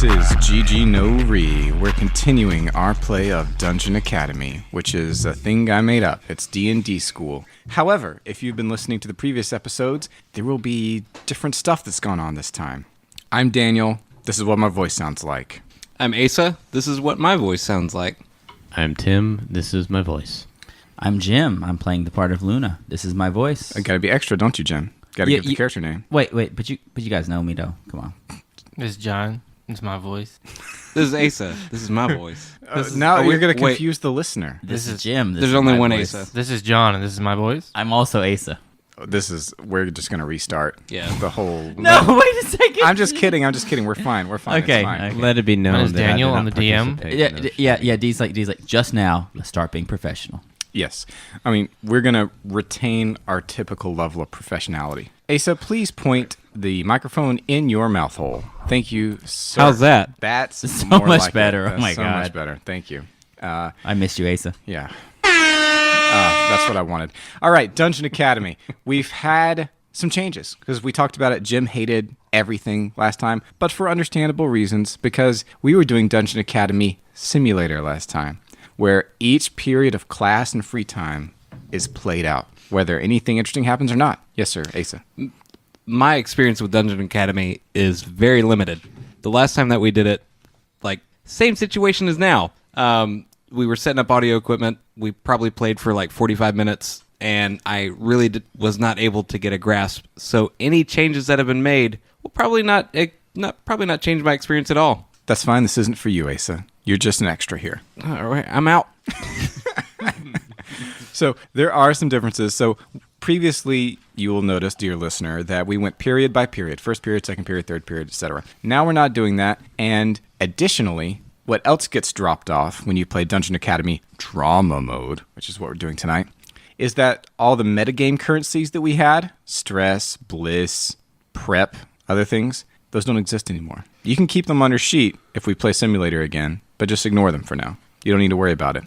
This is GG No Re. We're continuing our play of Dungeon Academy, which is a thing I made up. It's D&D school. However, if you've been listening to the previous episodes, there will be different stuff that's gone on this time. I'm Daniel. This is what my voice sounds like. I'm Asa. This is what my voice sounds like. I'm Tim. This is my voice. I'm Jim. I'm playing the part of Luna. This is my voice. I gotta be extra, don't you, Jim? Gotta give the character name. Wait, but you guys know me though. Come on. This is John. It's my voice. This is Asa. This is my voice. Now you're going to confuse the listener. This is Jim. There's only one Asa. This is John, and this is my voice. I'm also Asa. We're just going to restart. Yeah. The whole... No, wait a second. I'm just kidding. We're fine. Okay. It's fine. Let it be known Mine is that Daniel I did on not the DM. participate in those. Yeah. D's like, just now, let's start being professional. Yes. I mean, we're going to retain our typical level of professionality. Asa, please point the microphone in your mouth hole. Thank you, sir. How's that? That's So more much like better. It. Oh my so God. much better. Thank you. I missed you, Asa. Yeah. That's what I wanted. All right, Dungeon Academy. We've had some changes because we talked about it. Jim hated everything last time, but for understandable reasons, because we were doing Dungeon Academy Simulator last time, where each period of class and free time is played out, whether anything interesting happens or not. Yes, sir, Asa. My experience with Dungeon Academy is very limited. The last time that we did it, same situation as now. We were setting up audio equipment. We probably played for 45 minutes, and I really was not able to get a grasp. So any changes that have been made will probably not change my experience at all. That's fine. This isn't for you, Asa. You're just an extra here. All right, I'm out. So there are some differences. So previously, you will notice, dear listener, that we went period by period. First period, second period, third period, etc. Now we're not doing that. And additionally, what else gets dropped off when you play Dungeon Academy Drama Mode, which is what we're doing tonight, is that all the metagame currencies that we had, stress, bliss, prep, other things, those don't exist anymore. You can keep them on your sheet if we play Simulator again, but just ignore them for now. You don't need to worry about it.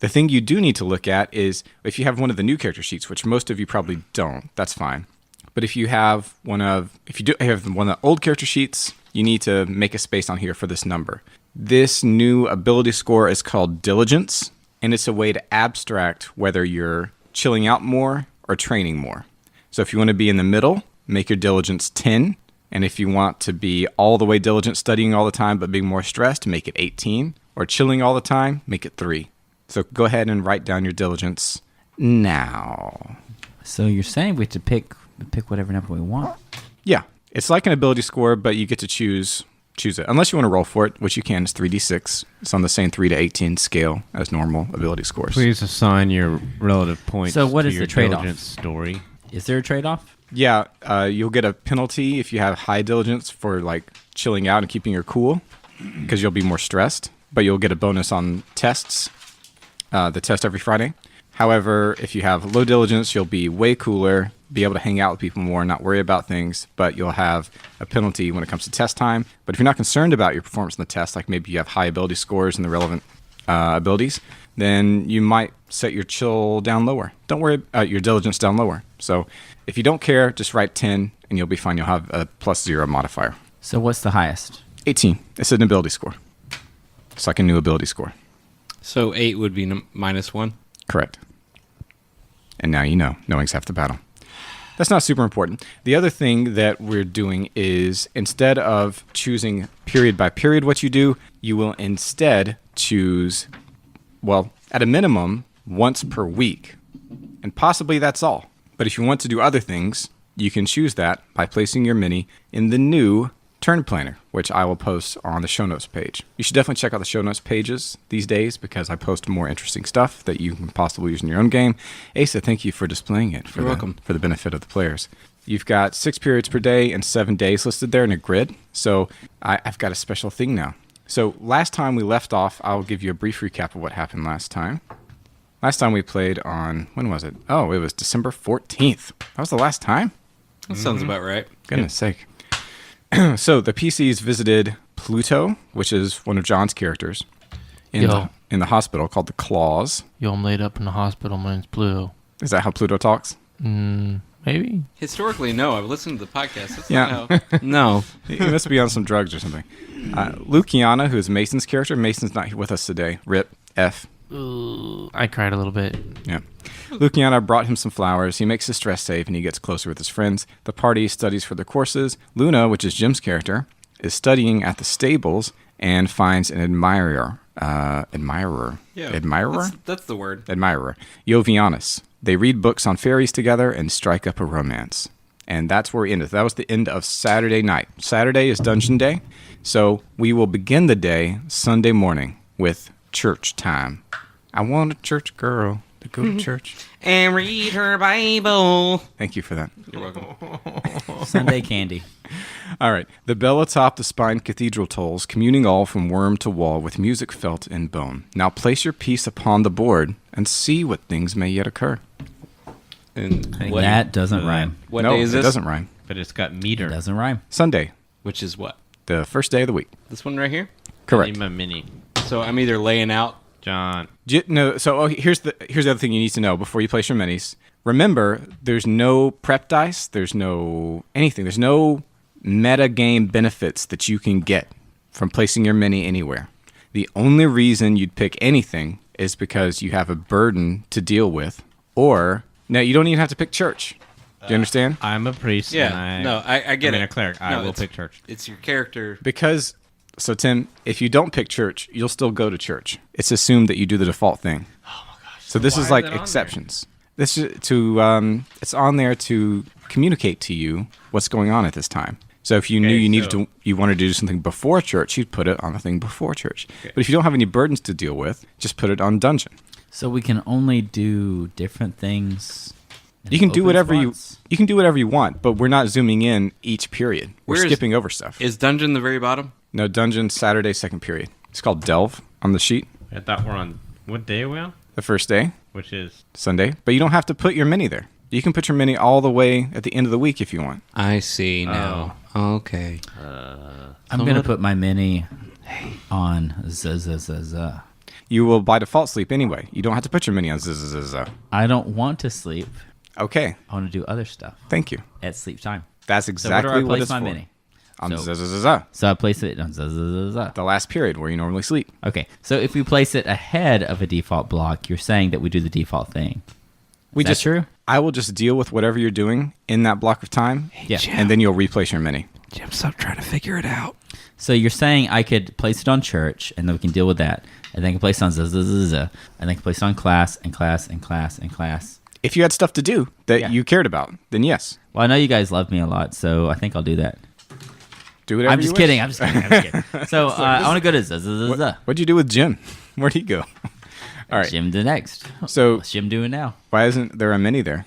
The thing you do need to look at is if you have one of the new character sheets, which most of you probably don't, that's fine. But if you have one of the old character sheets, you need to make a space on here for this number. This new ability score is called Diligence, and it's a way to abstract whether you're chilling out more or training more. So if you want to be in the middle, make your Diligence 10. And if you want to be all the way diligent, studying all the time, but being more stressed, make it 18. Or chilling all the time, make it 3. So go ahead and write down your diligence now. So you're saying we have to pick whatever number we want? Yeah. It's like an ability score, but you get to choose it. Unless you want to roll for it, which you can. It's 3d6. It's on the same 3 to 18 scale as normal ability scores. Please assign your relative points So what to is your the trade-off? diligence story. Is there a trade-off? Yeah. You'll get a penalty if you have high diligence for chilling out and keeping your cool, because you'll be more stressed. But you'll get a bonus on tests. The test every Friday. However, if you have low diligence, you'll be way cooler, be able to hang out with people more, not worry about things, but you'll have a penalty when it comes to test time. But if you're not concerned about your performance in the test, like maybe you have high ability scores and the relevant abilities, then you might set your chill down lower. Don't worry about your diligence down lower. So if you don't care, just write 10 and you'll be fine. You'll have a +0 modifier. So what's the highest? 18. It's an ability score. It's like a new ability score. So 8 would be -1. Correct. And now you know. Knowing's half the battle. That's not super important. The other thing that we're doing is instead of choosing period by period what you do, you will instead choose, at a minimum, once per week. And possibly that's all. But if you want to do other things, you can choose that by placing your mini in the new turn planner, which I will post on the show notes page. You should definitely check out the show notes pages these days because I post more interesting stuff that you can possibly use in your own game. Asa, thank you for displaying it for the benefit of the players. You've got 6 periods per day and 7 days listed there in a grid. So I've got a special thing now. So last time we left off, I'll give you a brief recap of what happened last time. Last time we played on, when was it? Oh, it was December 14th. That was the last time? That sounds about right. Goodness sake. So the PCs visited Pluto, which is one of John's characters, in the hospital called the Claws. Yo, I'm laid up in the hospital. My name's Pluto. Is that how Pluto talks? Maybe. me? Historically, no. I've listened to the podcast. That's Yeah. not how. No. He must be on some drugs or something. Luciana, who is Mason's character. Mason's not with us today. Rip. F. Ooh, I cried a little bit. Yeah. Luciana brought him some flowers. He makes his stress safe, and he gets closer with his friends. The party studies for their courses. Luna, which is Jim's character, is studying at the stables and finds an admirer. Admirer? That's the word. Admirer. Jovianus. They read books on fairies together and strike up a romance. And that's where we ended. That was the end of Saturday night. Saturday is dungeon day. So we will begin the day Sunday morning with church time. I want a church girl to go to church. And read her Bible. Thank you for that. You're welcome. Sunday candy. All right. The bell atop the spined cathedral tolls, communing all from worm to wall with music felt in bone. Now place your piece upon the board and see what things may yet occur. And That doesn't rhyme. what no, day is this? It doesn't rhyme. But it's got meter. It doesn't rhyme. Sunday, Which is what? the first day of the week. This one right here? Correct. Need my mini. So I'm either laying out. John. No, so here's the other thing you need to know before you place your minis. Remember, there's no prep dice. There's no anything. There's no meta game benefits that you can get from placing your mini anywhere. The only reason you'd pick anything is because you have a burden to deal with, or now you don't even have to pick church. Do you understand? I'm a priest. Yeah. And No, I get I mean, it. a cleric. I No, will it's- pick church. It's your character. Because so Tim, if you don't pick church, you'll still go to church. It's assumed that you do the default thing. Oh my gosh! So this is like exceptions. This is it's on there to communicate to you what's going on at this time. So if you knew you wanted to do something before church, you'd put it on the thing before church. But if you don't have any burdens to deal with, just put it on dungeon. So we can only do different things. in You can do open whatever spots? you can do whatever you want, but we're not zooming in each period. We're Where is- skipping over stuff. Is dungeon the very bottom? No, dungeon Saturday second period. It's called Delve on the sheet. I thought we're on. What day are we on? The first day, Which is. Sunday, but you don't have to put your mini there. You can put your mini all the way at the end of the week if you want. I see now. Okay. I'm going to put my mini on You will by default sleep anyway. You don't have to put your mini on zzz. I don't want to sleep. Okay, I want to do other stuff thank you. at sleep time. That's So exactly where do I what place it's my for. mini? On So- zzz. So I place it on the The last period where you normally sleep. Okay, so if we place it ahead of a default block, you're saying that we do the default thing. We Is that true? I will just deal with whatever you're doing in that block of time, Yeah. and then you'll replace your mini. Jim, stop trying to figure it out. So you're saying I could place it on church, and then we can deal with that, and then I can place it on and then I can place it on class and class and class and class. If you had stuff to do that Yeah. you cared about, then yes, Well, I know you guys love me a lot, so I think I'll do that. do whatever. I'm just kidding. I'm just kidding. So I want to go to What'd you do with Jim? Where'd he go? All right. Jim the next. So What's Jim doing now? why isn't there a mini there?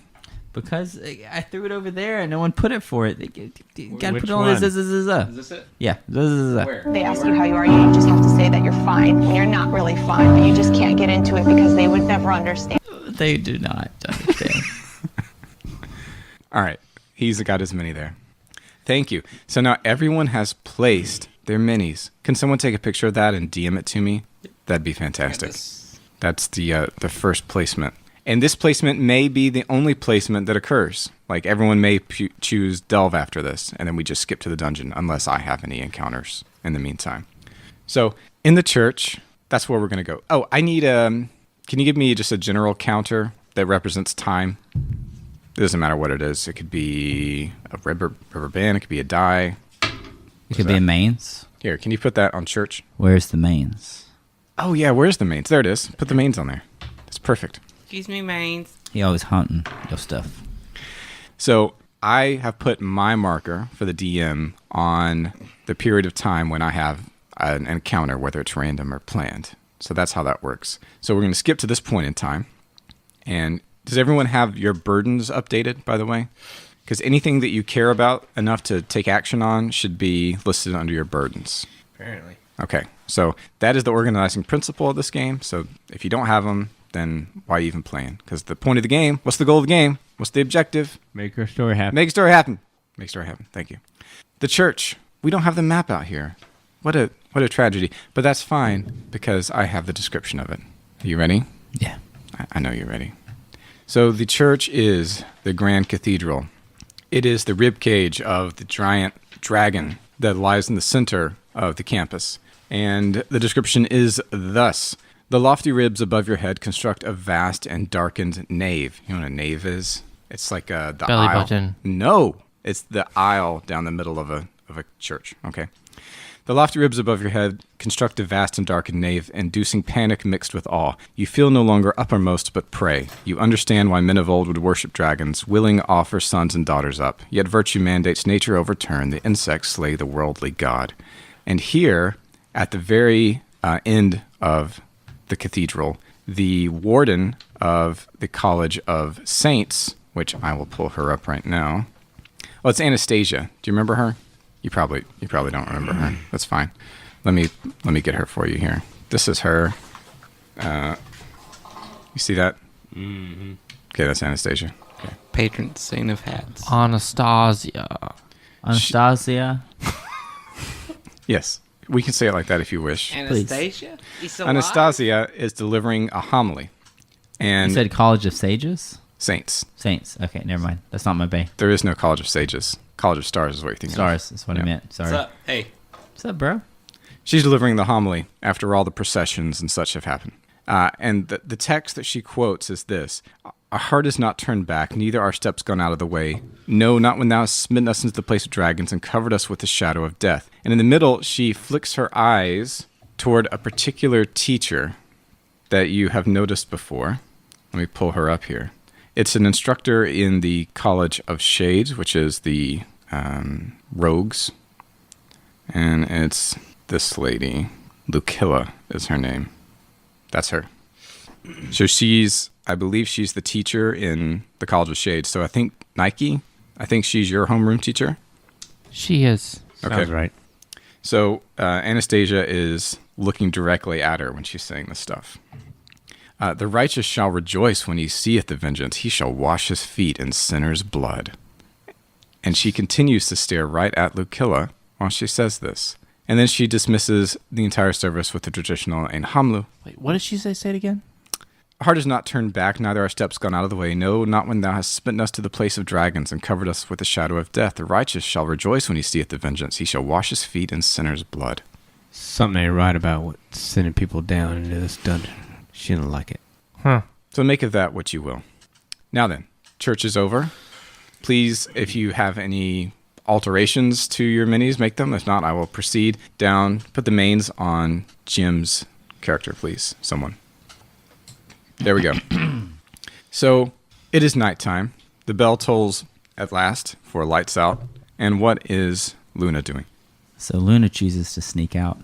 Because I threw it over there and no one put it for it. You gotta Which put it on one? this. Is this it? Yeah. Where? They ask you how you are, you just have to say that you're fine when you're not really fine, but you just can't get into it because they would never understand. They do not understand. All right. He's got his mini there. Thank you. So now everyone has placed their minis. Can someone take a picture of that and DM it to me? That'd be fantastic. That's the first placement. And this placement may be the only placement that occurs. Like everyone may choose Delve after this, and then we just skip to the dungeon unless I have any encounters in the meantime. So in the church, that's where we're going to go. Oh, I need can you give me just a general counter that represents time? It doesn't matter what it is. It could be a rubber band. It could be a die. It could be a mains. Here, can you put that on church? Where's the mains? Oh, yeah, where's the mains? There it is. Put the mains on there. That's perfect. Excuse me, mains. He always hunting your stuff. So I have put my marker for the DM on the period of time when I have an encounter, whether it's random or planned. So that's how that works. So we're going to skip to this point in time. And does everyone have your burdens updated, by the way? Because anything that you care about enough to take action on should be listed under your burdens. Apparently. Okay, so that is the organizing principle of this game. So if you don't have them, then why even playing? Because the point of the game, what's the goal of the game? What's the objective? Make your story happen. Make a story happen. Make a story happen. Thank you. The church. We don't have the map out here. What a tragedy. But that's fine because I have the description of it. Are you ready? Yeah. I know you're ready. So the church is the Grand Cathedral. It is the rib cage of the giant dragon that lies in the center of the campus. And the description is thus: the lofty ribs above your head construct a vast and darkened nave. You know what a nave is? It's like the Belly aisle. button. No, it's the aisle down the middle of a church. Okay. The lofty ribs above your head construct a vast and darkened nave, inducing panic mixed with awe. You feel no longer uppermost, but prey. You understand why men of old would worship dragons, willing offer sons and daughters up. Yet virtue mandates nature overturn, the insects slay the worldly god. And here, at the very end of the cathedral, the warden of the College of Saints, which I will pull her up right now. Oh, it's Anastasia. Do you remember her? You probably don't remember her. That's fine. Let me get her for you here. This is her. You see that? Mm-hmm. Okay, that's Anastasia. Okay. Patron saint of hats. Anastasia. Anastasia. Yes, we can say it like that if you wish. Anastasia? Anastasia is delivering a homily, You and said College of Sages? Saints. Saints. Okay, never mind. That's not my bay. There is no College of Sages. College of Stars is what you're thinking. Stars is what I Yeah. meant. Sorry. What's up? Hey. What's up, bro? She's delivering the homily after all the processions and such have happened. And the text that she quotes is this: our heart is not turned back, neither our steps gone out of the way. No, not when thou hast smitten us into the place of dragons and covered us with the shadow of death. And in the middle, she flicks her eyes toward a particular teacher that you have noticed before. Let me pull her up here. It's an instructor in the College of Shades, which is the rogues. And it's this lady. Lucilla is her name. That's her. So I believe she's the teacher in the College of Shades. So I think she's your homeroom teacher. She is. Sounds right. So Anastasia is looking directly at her when she's saying this stuff. The righteous shall rejoice when he seeth the vengeance. He shall wash his feet in sinners' blood. And she continues to stare right at Lucilla while she says this. And then she dismisses the entire service with the traditional Ein Hamlu. Wait, what did she say? Say it again. Heart is not turned back, neither our steps gone out of the way. No, not when thou hast smitten us to the place of dragons and covered us with the shadow of death. The righteous shall rejoice when he seeth the vengeance. He shall wash his feet in sinners' blood. Something ain't right about what sending people down into this dungeon. She didn't like it. Huh. So make of that what you will. Now then, church is over. Please, if you have any alterations to your minis, make them. If not, I will proceed down. Put the mains on Jim's character, please. Someone. There we go. So it is nighttime. The bell tolls at last for lights out. And what is Luna doing? So Luna chooses to sneak out.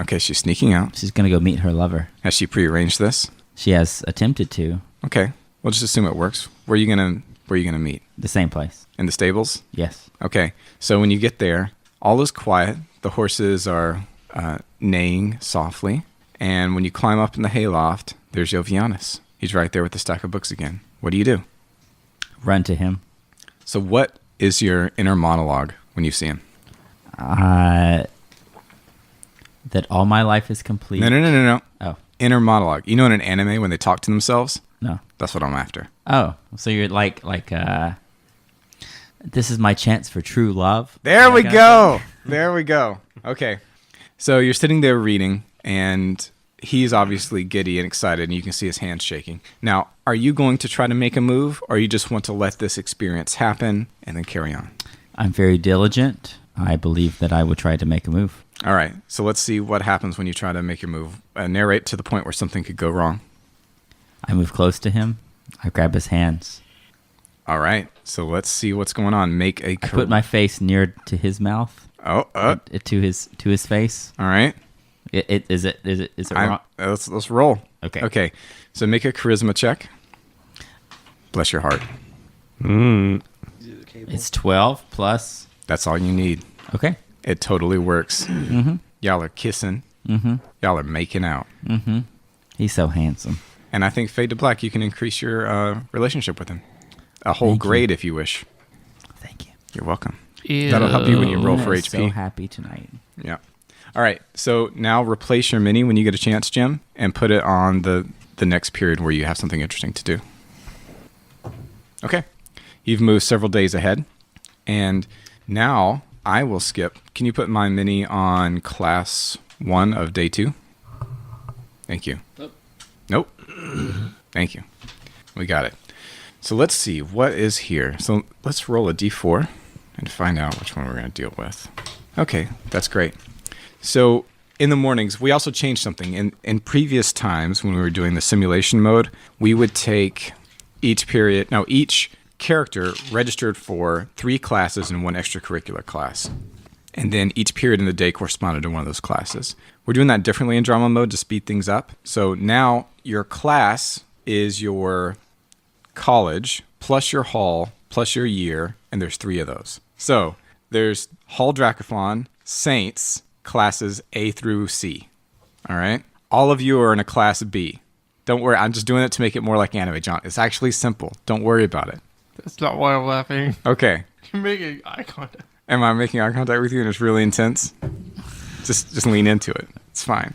Okay, she's sneaking out. She's going to go meet her lover. Has she prearranged this? She has attempted to. Okay, we'll just assume it works. Where are you gonna meet? The same place. In the stables? Yes. Okay, so when you get there, all is quiet. The horses are neighing softly. And when you climb up in the hayloft, there's Jovianus. He's right there with the stack of books again. What do you do? Run to him. So what is your inner monologue when you see him? That all my life is complete. No. Oh, Inner monologue. You know in an anime when they talk to themselves? no. That's what I'm after. Oh, so you're like, this is my chance for true love. There we That kind go. of thing? There we go. Okay. So you're sitting there reading, and he's obviously giddy and excited, and you can see his hands shaking. Now, are you going to try to make a move, or you just want to let this experience happen and then carry on? I'm very diligent. I believe that I would try to make a move. All right. So let's see what happens when you try to make your move. Narrate to the point where something could go wrong. I move close to him. I grab his hands. All right. So let's see what's going on. Make a. I put my face near to his mouth. Oh. To his face. All right. Is it wrong? Let's roll. Okay. Okay. So make a charisma check. Bless your heart. It's 12 plus. That's all you need. Okay. It totally works. Mm-hmm. Y'all are kissing. Mm-hmm. Y'all are making out. Mm-hmm. He's so handsome. And I think Fade to Black, you can increase your relationship with him. A whole Thank you. grade if you wish. Thank you. You're welcome. Ew. That'll help you when you roll for I'm HP. so happy tonight. Yeah. All right. So now replace your mini when you get a chance, Jim, and put it on the next period where you have something interesting to do. Okay. You've moved several days ahead. And now I will skip. Can you put my mini on class 1 of day 2? Thank you. Nope. Thank you. We got it. So let's see what is here. So let's roll a d4 and find out which one we're going to deal with. Okay, that's great. So in the mornings, we also changed something. In previous times when we were doing the simulation mode, we would take each character registered for 3 classes and 1 extracurricular class. And then each period in the day corresponded to one of those classes. We're doing that differently in drama mode to speed things up. So now your class is your college plus your hall plus your year, and there's 3 of those. So there's Hall Dracathon, Saints, classes A through C. All right? All of you are in a class B. Don't worry, I'm just doing it to make it more like anime, John. It's actually simple. Don't worry about it. That's not why I'm laughing. Okay. You're making eye contact. Am I making eye contact with you and it's really intense? Just lean into it. It's fine.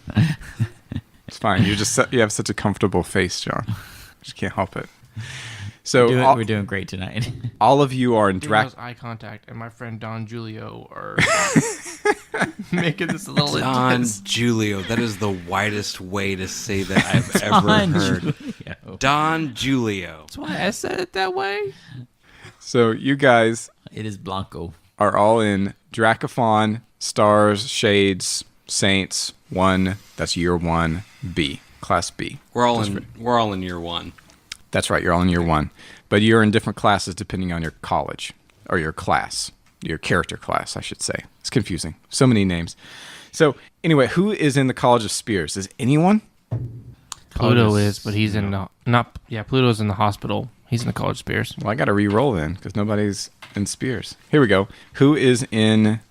It's fine. You have such a comfortable face, John. Just can't help it. So We're doing great tonight. all of you are in Drac eye contact, and my friend Don Julio are making this a little Don intense. Julio. That is the widest way to say that I've ever heard. Don Julio. That's why I said it that way. So you guys It is Blanco. are all in Dracathon, Stars, Shades, Saints, 1. That's year 1, B, class B. We're all in year 1. That's right. You're all in year 1, but you're in different classes depending on your college or your class, your character class, I should say. It's confusing. So many names. So anyway, who is in the College of Spears? Is anyone? Pluto is, but he's in the Pluto's in the hospital. He's in the College of Spears. Well, I got to re-roll then because nobody's in Spears. Here we go. Who is in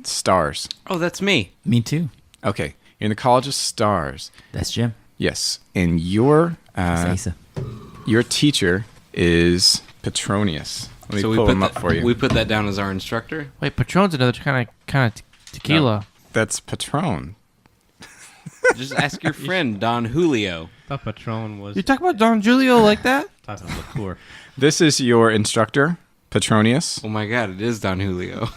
Stars? Oh, that's me. Me too. Okay, you're in the College of Stars. That's Jim. Yes, and your That's Asa. your teacher is Petronius. Let me pull him up for you. We put that down as our instructor. Wait, Patron's another kind of tequila. No, that's Patron. Just ask your friend Don Julio. thought Patron was You talk about Don Julio like that? type of liqueur. This is your instructor, Petronius. Oh my God, it is Don Julio.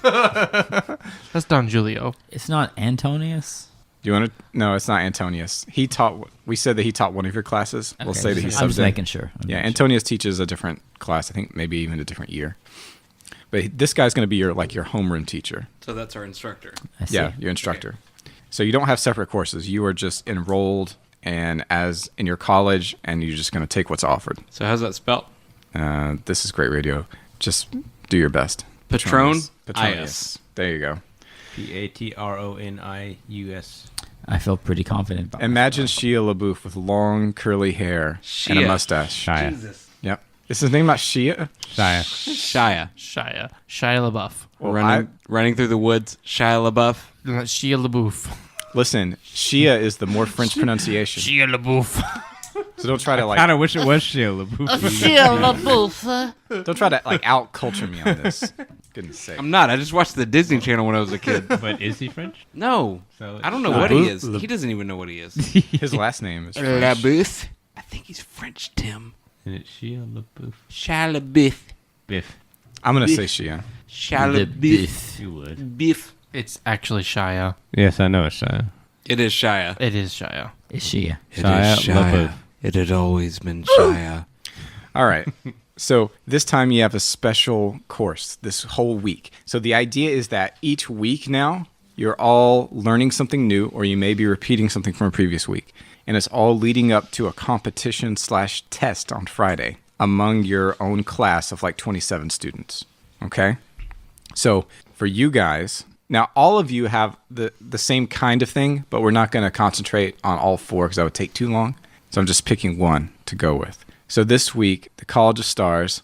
That's Don Julio. It's not Antonius. Do you want to? No, it's not Antonius. He taught. We said that he taught one of your classes. We'll Okay, say that he I'm just subbed in. making sure. Yeah, Antonius teaches a different class. I think maybe even a different year. But this guy's going to be your homeroom teacher. So that's our instructor. I see. Yeah, your instructor. So you don't have separate courses. You are just enrolled and as in your college, and you're just going to take what's offered. So how's that spelled? This is great radio. Just do your best. Patron? Petronius. There you go. Patronius. I feel pretty confident about Imagine Shia LaBeouf with long curly hair and a Shia. mustache. Shia. Jesus. Yep. Is his name not Shia? Shia. Shia. Shia LaBeouf. Well, running through the woods. Shia LaBeouf. Shia LaBeouf. Listen, Shia is the more French pronunciation. Shia LaBeouf. So don't try to I kind of wish it was Shia LaBeouf. don't try to out culture me on this. Goodness sake. I'm not. I just watched the Disney Channel when I was a kid. But is he French? No. So I don't know it's what not. he is. He doesn't even know what he is. His last name is French. LaBeouf. I think he's French, Tim. And it's Shia LaBeouf. Shia LaBeouf. Biff. I'm going to say Shia. Shia the LaBeouf. Biff. You would. Biff. It's actually Shia. Yes, I know it's Shia. It is Shia. It is Shia. Is she? Shia LaBeouf. It had always been Shia. All right. So this time you have a special course this whole week. So the idea is that each week now you're all learning something new, or you may be repeating something from a previous week. And it's all leading up to a competition/test on Friday among your own class of like 27 students. Okay? So for you guys, now all of you have the same kind of thing, but we're not going to concentrate on all 4 because that would take too long. So I'm just picking one to go with. So this week, the College of Stars,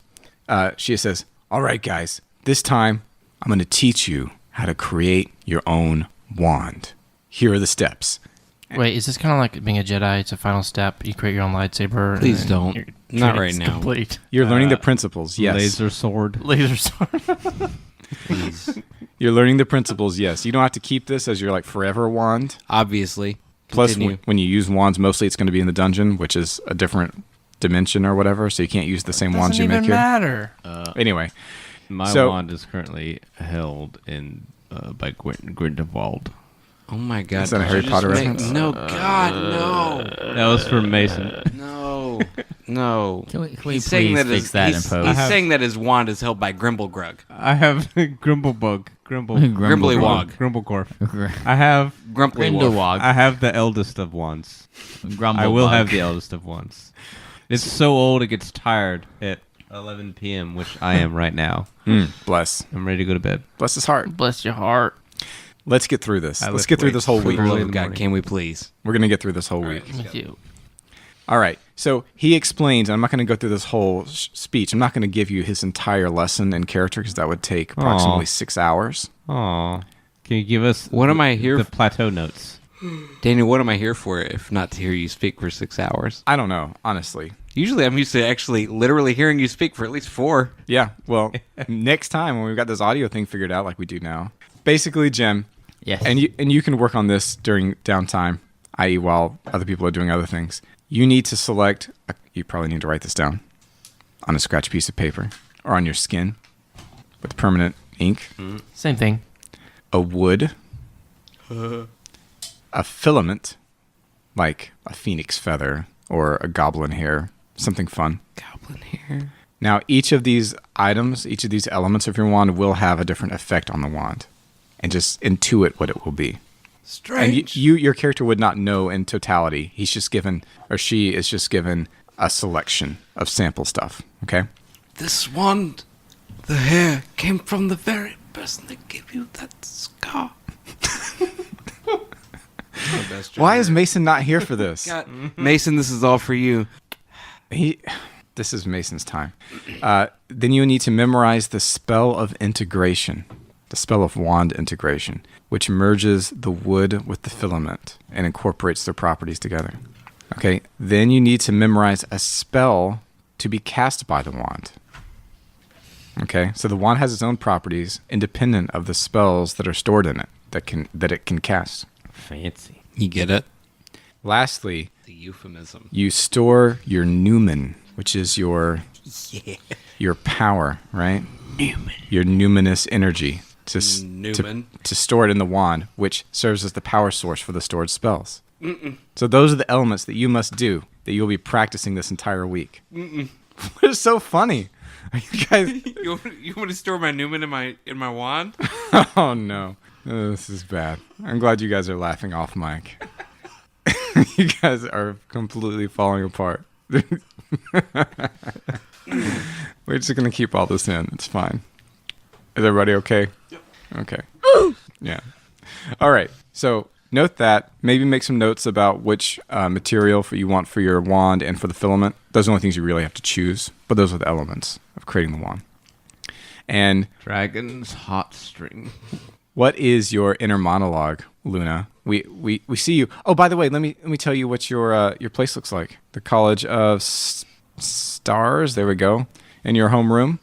she says, all right, guys, this time I'm going to teach you how to create your own wand. Here are the steps. Wait, is this kind of like being a Jedi? It's a final step. You create your own lightsaber. Please and don't. your Not training's right now. Complete. You're learning the principles, yes. Laser sword. Laser sword. Please. You're learning the principles, yes. You don't have to keep this as your like forever wand. Obviously. Plus, Continue. when you use wands, mostly it's going to be in the dungeon, which is a different dimension or whatever, so you can't use the same wands you make Doesn't even here. matter. Anyway, My So- wand is currently held in by Grindelwald. Oh my God! Is that a did Harry you Potter just make- reference? No, God, no, That was for Mason. no, no. Can we He's saying please that fix that in he's post? saying that his wand is held by Grimblegrug. I have Grimblebug. Grimblywog. Grimblecorf. I have Grumplywog. Grindelwald. I have the eldest of wands. Grumble I will bug. have the eldest of wands. It's so old it gets tired at 11 p.m., which I am right now. Bless. I'm ready to go to bed. Bless his heart. Bless your heart. Let's get through this. I Let's lift get through weights this whole for week. the For the Early love in of the God, morning. can we please? We're going to get through this whole week. Me too. All right. So he explains, and I'm not going to go through this whole speech. I'm not going to give you his entire lesson and character because that would take approximately 6 hours. Aw. Can you give us What am I here the f- plateau notes? Daniel, what am I here for if not to hear you speak for 6 hours? I don't know, honestly. Usually I'm used to actually literally hearing you speak for at least 4. Yeah. Well, next time when we've got this audio thing figured out like we do now. Basically, Jim, Yes. and you can work on this during downtime, i.e. while other people are doing other things. You need to select, you probably need to write this down on a scratch piece of paper or on your skin with permanent ink. Same thing. A wood, a filament, like a phoenix feather or a goblin hair, something fun. Goblin hair. Now, each of these items, each of these elements of your wand will have a different effect on the wand. And just intuit what it will be. Strange. And your character would not know in totality. He's just given, or she is just given a selection of sample stuff. Okay? This wand, the hair, came from the very person that gave you that scar. Why is Mason not here for this? God, Mason, this is all for you. This is Mason's time. Then you need to memorize the spell of integration, the spell of wand integration, which merges the wood with the filament and incorporates their properties together. Okay, then you need to memorize a spell to be cast by the wand. Okay, so the wand has its own properties independent of the spells that are stored in it that it can cast. Fancy. You get it? Lastly, The euphemism. you store your numen, which is your power, right? Your numinous energy Newman. to store it in the wand, which serves as the power source for the stored spells. So those are the elements that you must do that you'll be practicing this entire week. What is so funny? Are you guys? You want to store my Newman in my wand? Oh no, this is bad. I'm glad you guys are laughing off mic. You guys are completely falling apart. We're just gonna keep all this in. It's fine. Is everybody okay? Yep. Okay. Yeah. All right. So note that. Maybe make some notes about which material you want for your wand and for the filament. Those are the only things you really have to choose. But those are the elements of creating the wand. And Dragon's hot string. what is your inner monologue, Luna? We see you. Oh, by the way, let me tell you what your place looks like. The College of Stars. There we go. In your homeroom.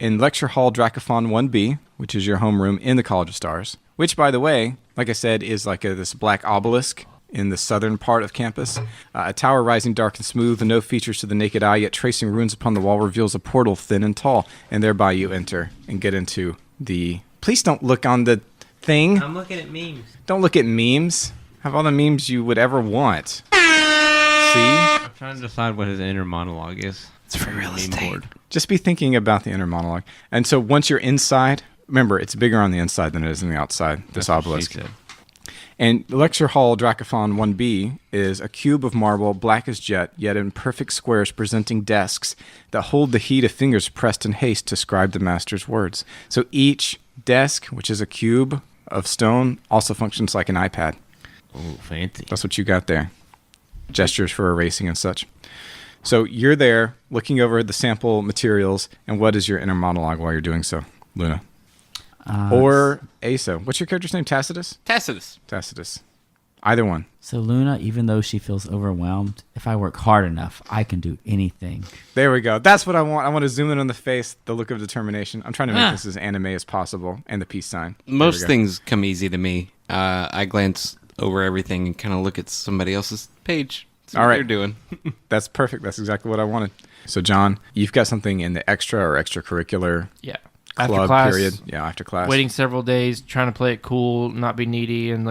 In Lecture Hall Dracophon 1B, which is your homeroom in the College of Stars, which, by the way, like I said, is like this black obelisk in the southern part of campus. A tower rising dark and smooth, and no features to the naked eye, yet tracing runes upon the wall reveals a portal thin and tall, and thereby you enter and get into the... Please don't look on the thing. I'm looking at memes. Don't look at memes. Have all the memes you would ever want. See? I'm trying to decide what his inner monologue is. It's for real estate. Just be thinking about the inner monologue. And so once you're inside, remember, it's bigger on the inside than it is on the outside, this That's what obelisk. she said. And Lecture Hall Dracophon 1B is a cube of marble, black as jet, yet in perfect squares presenting desks that hold the heat of fingers pressed in haste to scribe the master's words. So each desk, which is a cube of stone, also functions like an iPad. Oh, fancy. That's what you got there. Gestures for erasing and such. So you're there looking over the sample materials, and what is your inner monologue while you're doing so, Luna? Or Asa. What's your character's name? Tacitus? Tacitus. Tacitus. Either one. So Luna, even though she feels overwhelmed, if I work hard enough, I can do anything. There we go. That's what I want. I want to zoom in on the face, the look of determination. I'm trying to make this as anime as possible, and the peace sign. There we Most go. things come easy to me. I glance over everything and kind of look at somebody else's page. That's All what right. you're doing. That's perfect. That's exactly what I wanted. So, John, you've got something in the extra or extracurricular Yeah. club After class, period. Yeah, after class. waiting several days, trying to play it cool, not be needy, and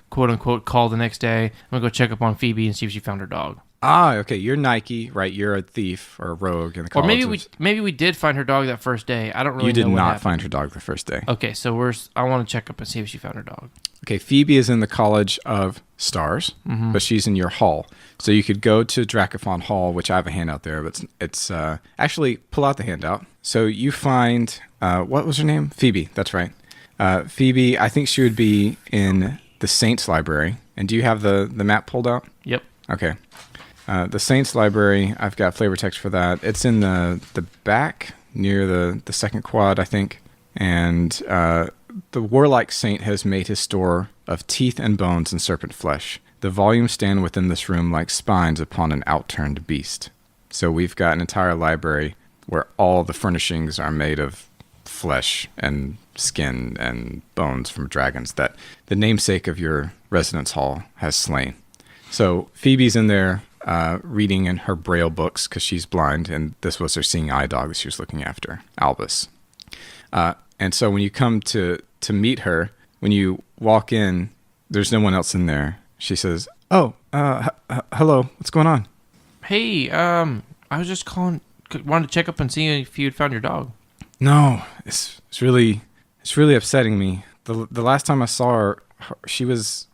quote unquote, call the next day. I'm gonna go check up on Phoebe and see if she found her dog. Ah, okay. You're Nike, right? You're a thief or a rogue in the Or college. maybe we did find her dog that first day. I don't really. You did know what not happened. find her dog the first day. Okay, so I want to check up and see if she found her dog. Okay, Phoebe is in the College of Stars, but she's in your hall. So you could go to Dracophon Hall, which I have a handout there, but it's actually pull out the handout. So you find what was her name? Phoebe. That's right. Phoebe. I think she would be in the Saints Library. And do you have the map pulled out? Yep. Okay. The Saints Library. I've got flavor text for that. It's in the back near the second quad, I think. And the warlike saint has made his store of teeth and bones and serpent flesh. The volumes stand within this room like spines upon an outturned beast. So we've got an entire library where all the furnishings are made of flesh and skin and bones from dragons that the namesake of your residence hall has slain. So Phoebe's in there reading in her braille books because she's blind, and this was her seeing eye dog that she was looking after, Albus. And so when you come to meet her, when you walk in, there's no one else in there. She says, "Oh, hello. What's going on?" Hey, I was just calling. Wanted to check up and see if you had found your dog. No, it's really upsetting me. The last time I saw her, the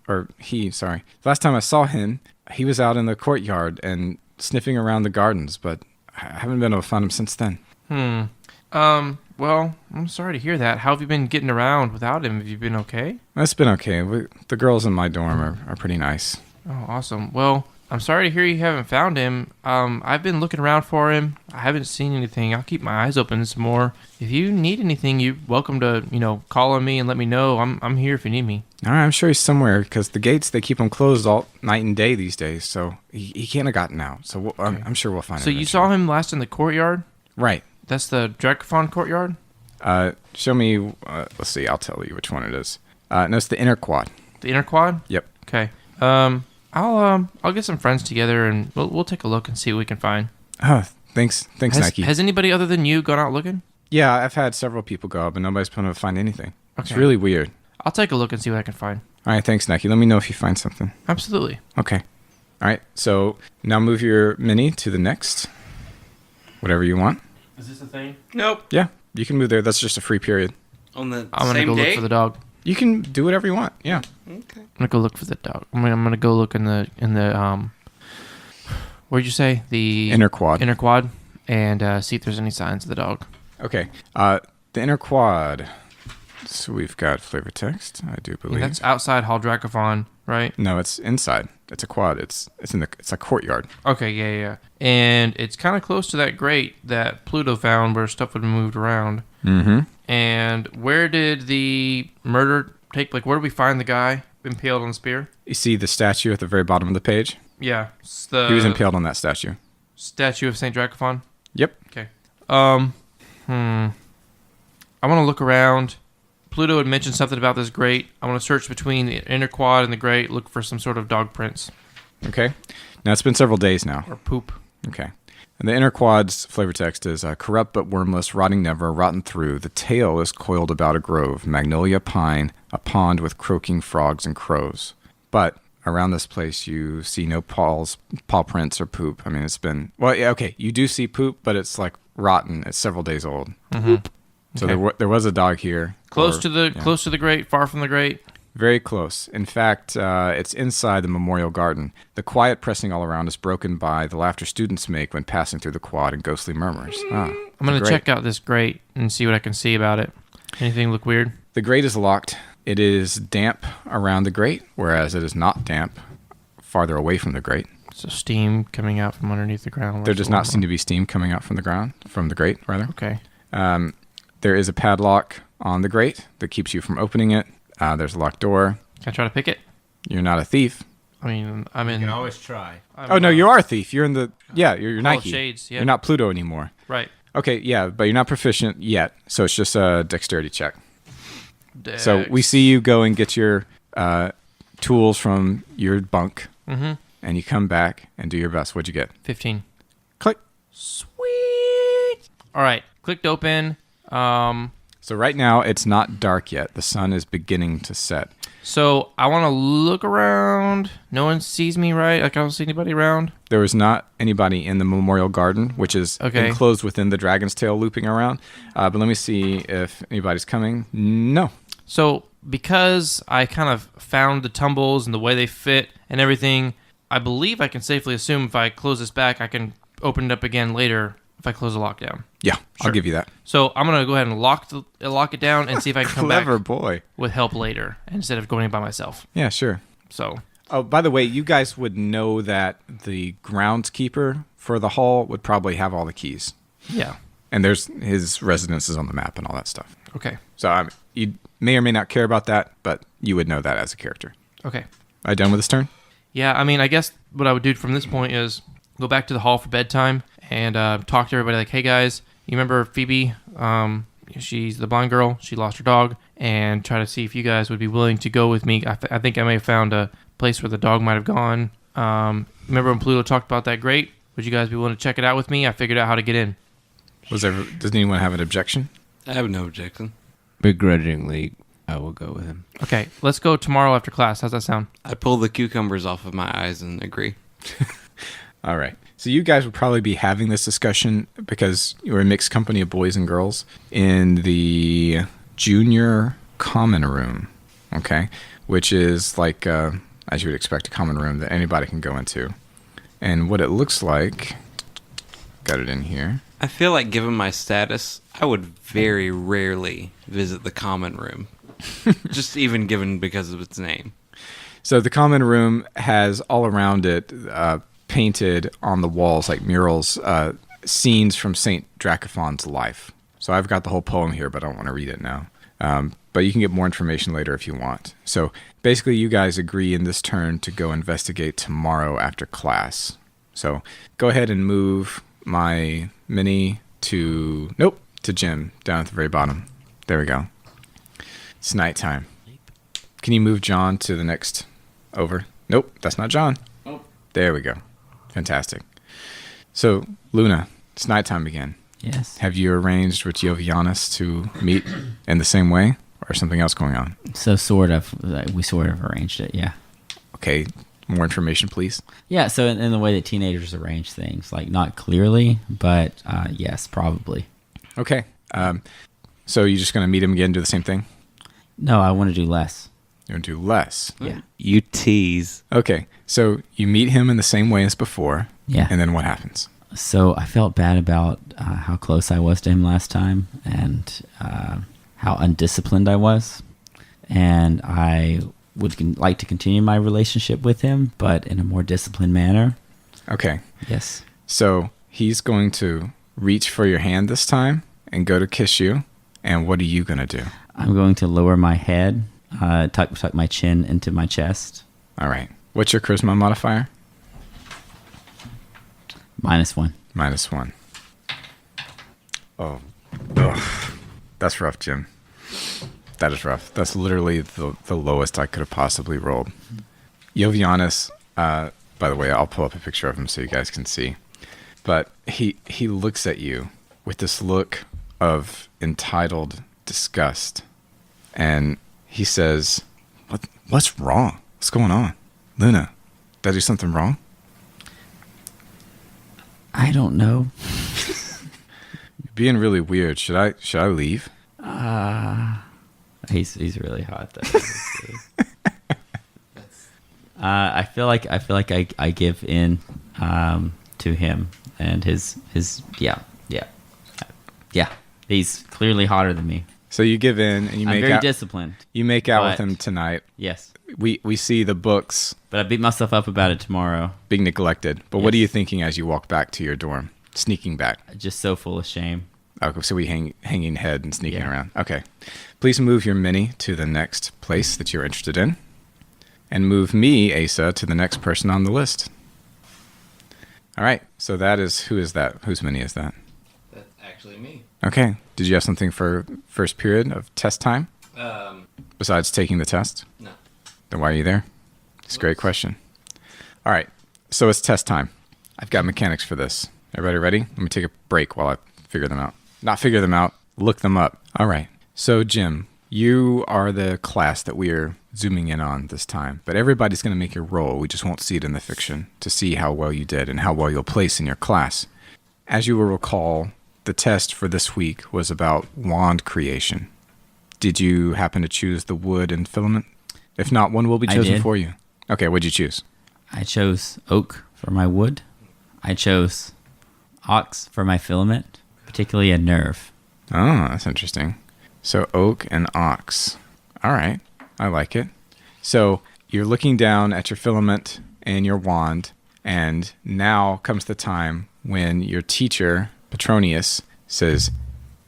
last time I saw him, he was out in the courtyard and sniffing around the gardens, but I haven't been able to find him since then. Well, I'm sorry to hear that. How have you been getting around without him? Have you been okay? It's been okay. The girls in my dorm are pretty nice. Oh, awesome. Well, I'm sorry to hear you haven't found him. I've been looking around for him. I haven't seen anything. I'll keep my eyes open some more. If you need anything, you're welcome to, call on me and let me know. I'm here if you need me. All right, I'm sure he's somewhere because the gates, they keep them closed all night and day these days, so he can't have gotten out. So I'm sure we'll find him. So you saw him last in the courtyard? Right. That's the Dracophon courtyard? Show me, let's see, I'll tell you which one it is. No, it's the inner quad. The inner quad? Yep. Okay. I'll get some friends together and we'll take a look and see what we can find. Oh, thanks, Nike. Has anybody other than you gone out looking? Yeah, I've had several people go, but nobody's been able to find anything. It's Okay. really weird. I'll take a look and see what I can find. All right, thanks, Nike. Let me know if you find something. Absolutely. Okay. All right, so now move your mini to the next, whatever you want. Is this a thing? Nope. Yeah, you can move there. That's just a free period. On the I'm gonna same go day? look for the dog. You can do whatever you want. Yeah. Okay. I'm gonna go look for the dog. I'm gonna go look in the where'd you say the Inner quad. inner quad and see if there's any signs of the dog. Okay. The inner quad. So we've got flavor text, I do believe. That's outside Hall Dracophon, right? No, it's inside. It's a quad. It's a courtyard. Okay, yeah. And it's kind of close to that grate that Pluto found where stuff would have moved around. Mm-hmm. And where did the murder take? Like, where did we find the guy impaled on the spear? You see the statue at the very bottom of the page? Yeah, it's the He was impaled on that statue. statue of Saint Dracophon. Yep. Okay. I want to look around. Pluto had mentioned something about this grate. I want to search between the inner quad and the grate, look for some sort of dog prints Okay. Now, it's been several days now. or poop. Okay. And the inner quad's flavor text is corrupt but wormless, rotting never, rotten through. The tail is coiled about a grove, magnolia pine, a pond with croaking frogs and crows. But around this place, you see no paw prints or poop. I mean, it's been... Well, yeah, okay. You do see poop, but it's like rotten. It's several days old. Mm-hmm. So Okay. there was a dog here. Close to the grate, far from the grate. Very close. In fact, it's inside the memorial garden. The quiet pressing all around is broken by the laughter students make when passing through the quad and ghostly murmurs. I'm going to check out this grate and see what I can see about it. Anything look weird? The grate is locked. It is damp around the grate, whereas it is not damp farther away from the grate. So steam coming out from underneath the ground. There does not seem to be steam coming out from the grate, rather. Okay. There is a padlock on the grate that keeps you from opening it. There's a locked door. Can I try to pick it? You're not a thief. I mean, I'm in. You can always try. Oh, no, you are a thief. You're in the... Yeah, you're Hall of Nike. Shades, yeah. You're not Pluto anymore. Right. Okay, yeah, but you're not proficient yet, so it's just a dexterity check. So we see you go and get your tools from your bunk, and you come back and do your best. What'd you get? 15. Click. Sweet. All right. Clicked open. So right now, it's not dark yet. The sun is beginning to set. So I want to look around. No one sees me, right? Like I don't see anybody around. There was not anybody in the memorial garden, which is Okay. enclosed within the dragon's tail looping around. But let me see if anybody's coming. No. So because I kind of found the tumbles and the way they fit and everything, I believe I can safely assume if I close this back, I can open it up again later if I close the lockdown. Yeah, I'll Sure. give you that. So I'm gonna go ahead and lock it down and see if I can come Clever back boy. with help later instead of going in by myself. Yeah, sure. So Oh, by the way, you guys would know that the groundskeeper for the hall would probably have all the keys. yeah, And there's his residence is on the map and all that stuff. okay, So you may or may not care about that, but you would know that as a character. okay. Are you done with this turn? Yeah, I mean, I guess what I would do from this point is go back to the hall for bedtime and talk to everybody like, hey guys, you remember Phoebe? She's the blonde girl. She lost her dog, and try to see if you guys would be willing to go with me. I think I may have found a place where the dog might have gone. Remember when Pluto talked about that grate? Would you guys be willing to check it out with me? I figured out how to get in. Does anyone have an objection? I have no objection. Begrudgingly, I will go with him. Okay, let's go tomorrow after class. How's that sound? I pull the cucumbers off of my eyes and agree. All right. So you guys would probably be having this discussion because you're a mixed company of boys and girls in the junior common room, okay? Which is like, as you would expect, a common room that anybody can go into. And what it looks like, got it in here. I feel like, given my status, I would very rarely visit the common room. Just even given because of its name. So the common room has all around it painted on the walls like murals, scenes from Saint Dracophon's life. So I've got the whole poem here, but I don't want to read it now. But you can get more information later if you want. So basically, you guys agree in this turn to go investigate tomorrow after class. So go ahead and move my mini to Jim down at the very bottom. There we go. It's nighttime. Can you move John to the next over? Nope, that's not John. Oh. There we go. Fantastic. So, Luna, it's nighttime again. Yes. Have you arranged with Jovianus to meet in the same way, or something else going on? So sort of. We sort of arranged it, yeah. Okay, more information, please. Yeah, so in the way that teenagers arrange things, like not clearly, but yes, probably. Okay. So you're just going to meet him again and do the same thing? No, I want to do less. You're going to do less? Yeah. You tease. Okay, so you meet him in the same way as before. Yeah. And then what happens? So I felt bad about how close I was to him last time and how undisciplined I was. And I would like to continue my relationship with him, but in a more disciplined manner. Okay. Yes. So he's going to reach for your hand this time and go to kiss you. And what are you going to do? I'm going to lower my head, tuck my chin into my chest. All right. What's your charisma modifier? -1. -1. Oh. Ugh. That's rough, Jim. That is rough. That's literally the lowest I could have possibly rolled. Jovianus, by the way, I'll pull up a picture of him so you guys can see. But he looks at you with this look of entitled disgust. And he says, What's wrong? What's going on? Luna, did I do something wrong? I don't know. You're being really weird. Should I leave? He's really hot though. I feel like I give in to him and his yeah. He's clearly hotter than me. So you give in and you I'm make very out. disciplined. You make out with but- him tonight. Yes, We see the books but I beat myself up about it tomorrow. being neglected. But what are Yes. you thinking as you walk back to your dorm? Sneaking back. Just so full of shame. Okay, so we hanging head and sneaking Yeah. around. Okay. Please move your mini to the next place that you're interested in. And move me, Asa, to the next person on the list. All right. So who is that? Whose mini is that? That's actually me. Okay. Did you have something for first period of test time besides taking the test? No. Then why are you there? It's a great question. All right. So it's test time. I've got mechanics for this. Everybody ready? Let me take a break while I figure them out. Not figure them out, look them up. All right. So, Jim, you are the class that we are zooming in on this time. But everybody's going to make your roll. We just won't see it in the fiction to see how well you did and how well you'll place in your class. As you will recall, the test for this week was about wand creation. Did you happen to choose the wood and filament? If not, one will be I chosen did. for you. Okay, what'd you choose? I chose oak for my wood. I chose ox for my filament, particularly a nerve. Oh, that's interesting. So oak and ox. All right, I like it. So you're looking down at your filament and your wand, and now comes the time when your teacher, Petronius, says,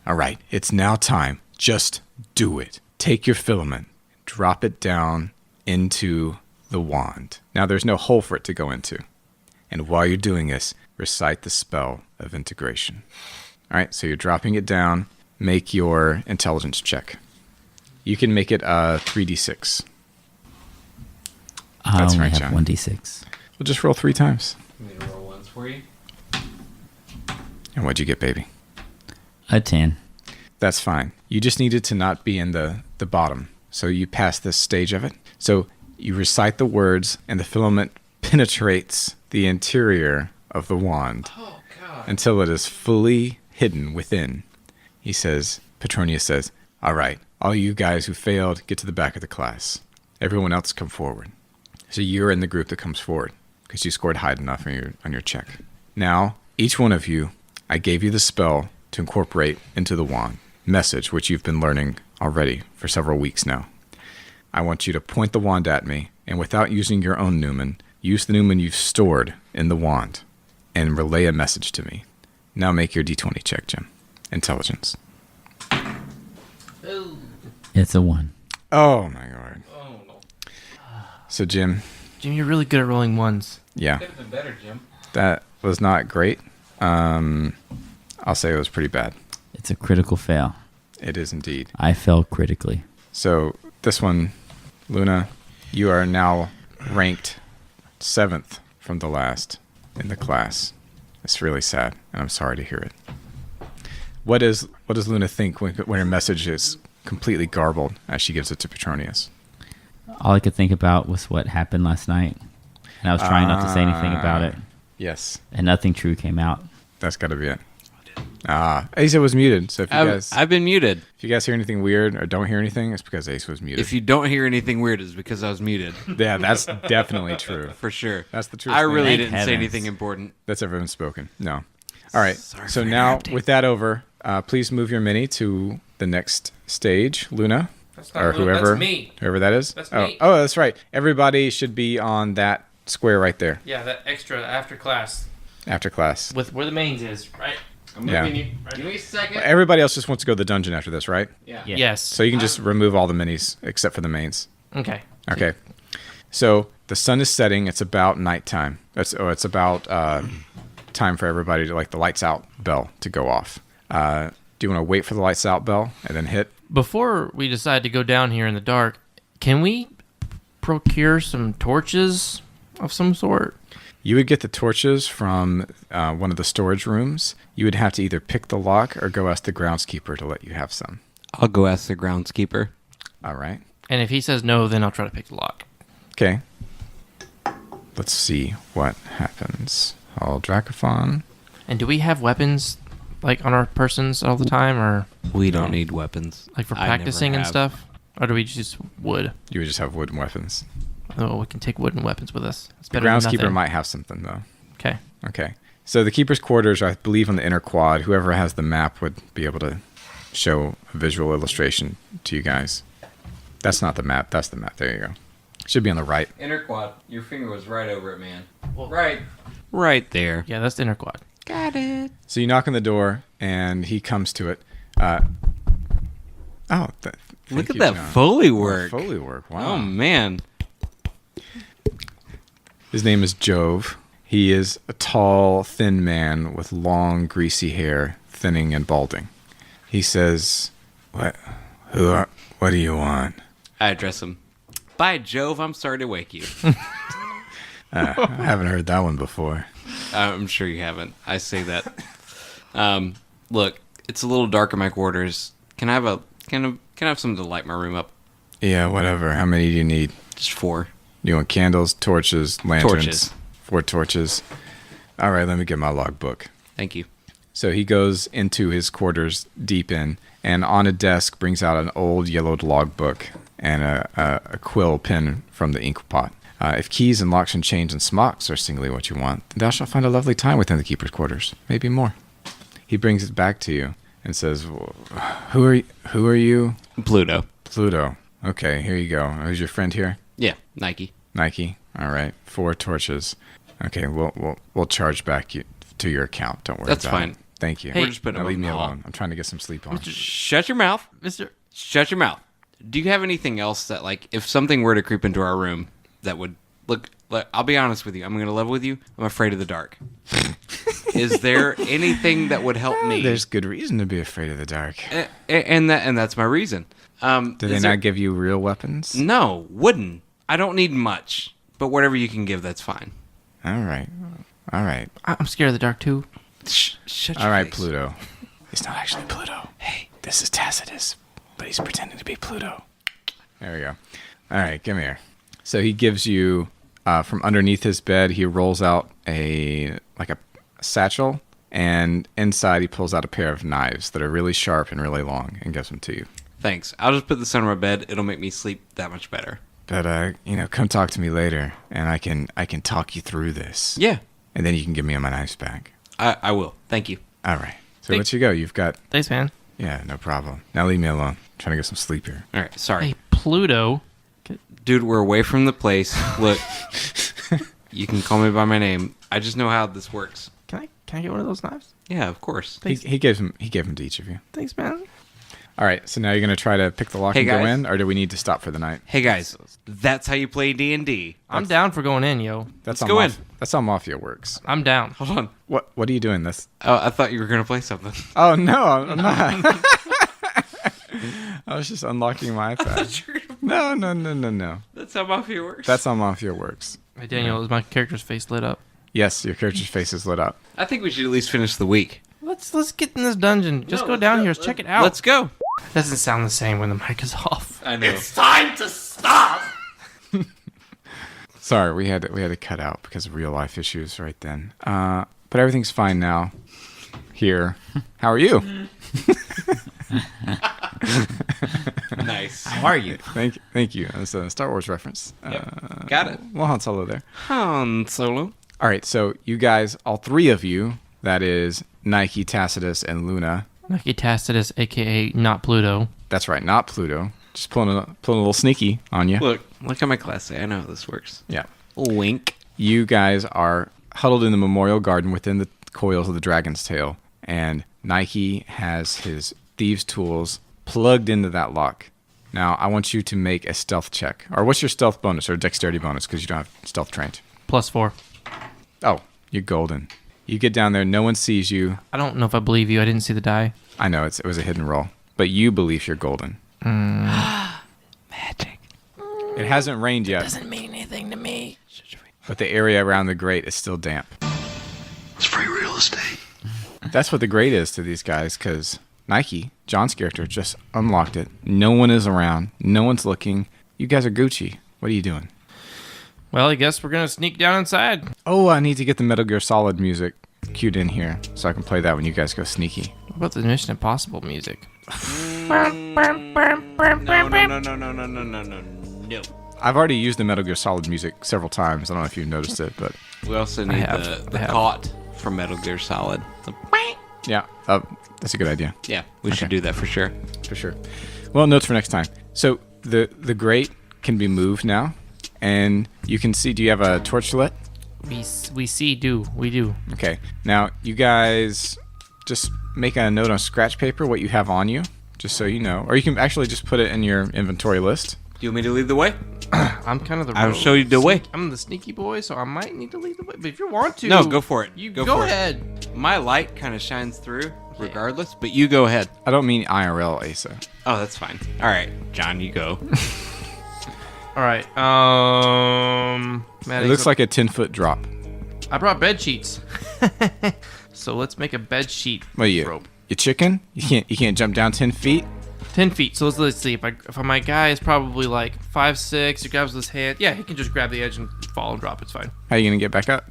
all right, it's now time. Just do it. Take your filament, drop it down into the wand. Now there's no hole for it to go into. And while you're doing this, recite the spell of integration. All right, so you're dropping it down. Make your intelligence check. You can make it 3d6. I That's only right, have John. 1d6. We'll just roll 3 times. I'm going to roll ones for you. And what'd you get, baby? A 10. That's fine. You just needed to not be in the bottom. So you pass this stage of it. So you recite the words, and the filament penetrates the interior of the wand until it is fully hidden within. He says, Petronius says, all right, all you guys who failed, get to the back of the class. Everyone else come forward. So you're in the group that comes forward because you scored high enough on your check. Now, each one of you, I gave you the spell to incorporate into the wand message, which you've been learning already for several weeks now. I want you to point the wand at me, and without using your own Newman, use the Newman you've stored in the wand and relay a message to me. Now make your D20 check, Jim. Intelligence. It's a 1. Oh, my God. So, Jim, Jim, you're really good at rolling ones. yeah, Could have been better, Jim. that was not great. I'll say it was pretty bad. It's a critical fail. It is indeed. I fell critically. So this one, Luna, you are now ranked 7th from the last in the class. It's really sad, and I'm sorry to hear it. What does Luna think when her message is completely garbled as she gives it to Petronius? All I could think about was what happened last night. And I was trying not to say anything about it. Yes, And nothing true came out. that's got to be it. Ace was muted, so if I've been muted. you guys hear anything weird or don't hear anything, it's because Ace was muted. If you don't hear anything weird, it's because I was muted. Yeah, that's definitely true. For sure. That's the truth. I really Thank didn't say heavens. anything important. That's ever been spoken. No. All right. Sorry So for now, interrupting. with that over, please move your mini to the next stage, Luna, That's not or Luna, whoever. that's me. Whoever that is. That's oh, me. oh, that's right. Everybody should be on that square right there Yeah, that extra after class after class. with where the mains is, right? I'm Yeah. moving you. Give me a second. Everybody else just wants to go to the dungeon after this, right? Yeah. Yeah. Yes. So you can just remove all the minis except for the mains. Okay. Okay. So the sun is setting. It's about nighttime. It's about time for everybody to, like, the lights out bell to go off. Do you want to wait for the lights out bell and then hit? Before we decide to go down here in the dark, can we procure some torches of some sort? You would get the torches from one of the storage rooms. You would have to either pick the lock or go ask the groundskeeper to let you have some. I'll go ask the groundskeeper. All right. And if he says no, then I'll try to pick the lock. Okay. Let's see what happens. I'll Dracophon. And do we have weapons like on our persons all the time, or We don't need weapons. like for I never practicing and have. stuff? Or do we just wood? You would just have wooden weapons. Oh, we can take wooden weapons with us. It's The better than groundskeeper nothing. might have something, though. Okay. Okay. So the keeper's quarters are, I believe, on the inner quad. Whoever has the map would be able to show a visual illustration to you guys. That's not the map. That's the map. There you go. Should be on the right. Inner quad. Your finger was right over it, man. Right there. Yeah, that's the inner quad. So you knock on the door, and he comes to it. Look at that Foley work. Foley work. Wow. Oh, man. His name is Jove. He is a tall, thin man with long, greasy hair, thinning and balding. He says, what do you want? I address him. By Jove, I'm sorry to wake you. I haven't heard that one before. I'm sure you haven't. I say that. Look, it's a little dark in my quarters. Can I have something to light my room up? Yeah, whatever. How many do you need? Just 4. You want candles, torches, lanterns? Torches. 4 torches. All right, let me get my logbook. Thank you. So he goes into his quarters deep in, and on a desk brings out an old yellowed logbook and a quill pen from the ink pot. If keys and locks and chains and smocks are singly what you want, then thou shalt find a lovely time within the keeper's quarters, maybe more. He brings it back to you and says, Who are you? Pluto. Pluto. Okay, here you go. Who's your friend here? Yeah, Nike. Nike. All right, 4 torches. Okay, we'll charge back to your account. Don't worry That's about fine. it. Thank you. We're just putting Now them leave in me the hall. alone. I'm trying to get some sleep on. Shut your mouth. Shut your mouth. Do you have anything else that, like, if something were to creep into our room that would look, I'll be honest with you. I'm going to level with you. I'm afraid of the dark. Is there anything that would help me? There's good reason to be afraid of the dark. And that's my reason. Did they not give you real weapons? No, wooden. I don't need much, but whatever you can give, that's fine. All right. I'm scared of the dark too. Shut your All right, face. Pluto. He's not actually Pluto. Hey, this is Tacitus, but he's pretending to be Pluto. There we go. All right, come here. So he gives you, from underneath his bed, he rolls out a satchel, and inside he pulls out a pair of knives that are really sharp and really long and gives them to you. Thanks. I'll just put this under my bed. It'll make me sleep that much better. But, come talk to me later, and I can talk you through this. Yeah, And then you can give me my knives back. I will. Thank you. All right. So let you go. You've got... Thanks, man. Yeah, no problem. Now leave me alone. I'm trying to get some sleep here. All right. Sorry. Hey, Pluto. Dude, we're away from the place. Look, you can call me by my name. I just know how this works. Can I get one of those knives? Yeah, of course. He gave him to each of you. Thanks, man. All right, so now you're going to try to pick the lock Hey, and go guys. in, or do we need to stop for the night? Hey guys, that's how you play D&D. I'm down for going in, yo. That's Let's go in. That's how Mafia works. I'm down. Hold on. What are you doing this? Oh, I thought you were gonna play something. Oh, no, I'm not. I was just unlocking my iPad. No. That's how Mafia works. That's how Mafia works. Hey, Daniel, is my character's face lit up? Yes, your character's face is lit up. I think we should at least finish the week. Let's get in this dungeon. Just No, go let's down go. here. Let's check it out. Let's go. Doesn't sound the same when the mic is off. I know. Sorry, we had to cut out because of real life issues right then. But everything's fine now. Here. How are you? Nice. How are you? Thank you. That's a Star Wars reference. Got it. Well, Han Solo there. Han Solo. All right, so you guys, all 3 of you, that is Nike, Tacitus, and Luna. Nike Tacitus, a.k.a. not Pluto. That's right, not Pluto. Just pulling a little sneaky on you. Look at my class. I know how this works. Yeah. Wink. You guys are huddled in the memorial garden within the coils of the dragon's tail, and Nike has his thieves' tools plugged into that lock. Now, I want you to make a stealth check. Or what's your stealth bonus or dexterity bonus, because you don't have stealth trained? +4. Oh, you're golden. You get down there, no one sees you. I don't know if I believe you. I didn't see the die. I know, it was a hidden roll. But you believe you're golden. Magic. It hasn't rained yet, Doesn't mean anything to me. but the area around the grate is still damp. It's free real estate. That's what the grate is to these guys, because Nike, John's character, just unlocked it. No one is around. No one's looking. You guys are Gucci. What are you doing? Well, I guess we're going to sneak down inside. Oh, I need to get the Metal Gear Solid music cued in here so I can play that when you guys go sneaky. What about the Mission Impossible music? No. I've already used the Metal Gear Solid music several times. I don't know if you've noticed it, but We also need have. the I have. caught from Metal Gear Solid. yeah, that's a good idea. Yeah, we should Okay. do that for sure. For sure. Well, notes for next time. So the grate can be moved now, and you can see. Do you have a torch lit? We do. Okay. Now you guys just make a note on scratch paper what you have on you, just so you know, or you can actually just put it in your inventory list. Do you want me to lead the way? I'm kind of the I'll rogue. show you the way. I'm the sneaky boy, so I might need to lead the way. But if you want to... No, go for it. You Go go for it. ahead. My light kind of shines through regardless, but you go ahead. I don't mean IRL Asa. Oh, that's fine. All right, John, you go. All right. It Maddie, looks like a 10-foot drop. I brought bed sheets. So let's make a bed sheet What are you? rope. You chicken? You can't jump down 10 feet? 10 feet. So let's see. If my guy is probably like 5'6", he grabs with his hand. Yeah, he can just grab the edge and fall and drop. It's fine. How are you gonna get back up?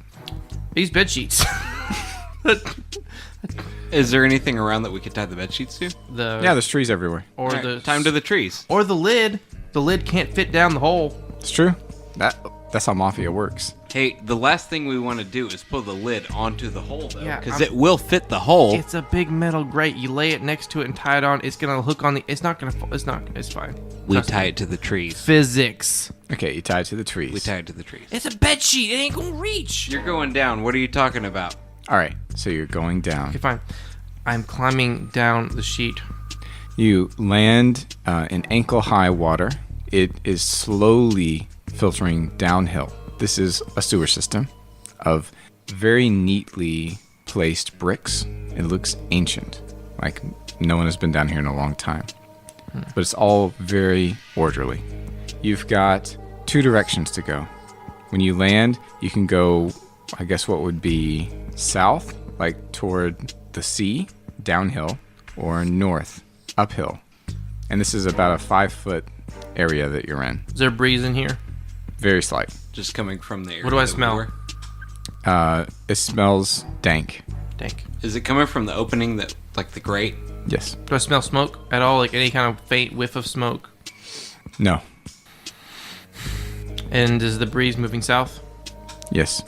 These bed sheets. Is there anything around that we could tie the bed sheets to? Yeah, there's trees everywhere. or All right, the time to the trees. or the lid. The lid can't fit down the hole. It's true. That's how Mafia works. Hey, the last thing we want to do is pull the lid onto the hole, though, Yeah, because I'm- it will fit the hole. It's a big metal grate. You lay it next to it and tie it on. It's gonna hook on the. It's not gonna. It's not. It's fine. We Trust tie me. it to the trees. Physics. Okay, you tie it to the trees. We tie it to the trees. It's a bed sheet. It ain't gonna reach. You're going down. What are you talking about? All right, so you're going down. Okay, fine. I'm climbing down the sheet. You land in ankle-high water. It is slowly filtering downhill. This is a sewer system of very neatly placed bricks. It looks ancient, like no one has been down here in a long time. But it's all very orderly. You've got two directions to go. When you land, you can go, I guess what would be south, like toward the sea, downhill, or north, uphill. And this is about a 5-foot area that you're in. Is there a breeze in here? Very slight. Just coming from the area. What do I that we smell? were. It smells dank. Dank. Is it coming from the opening that, like the grate? Yes. Do I smell smoke at all? Like any kind of faint whiff of smoke? No. And is the breeze moving south? Yes.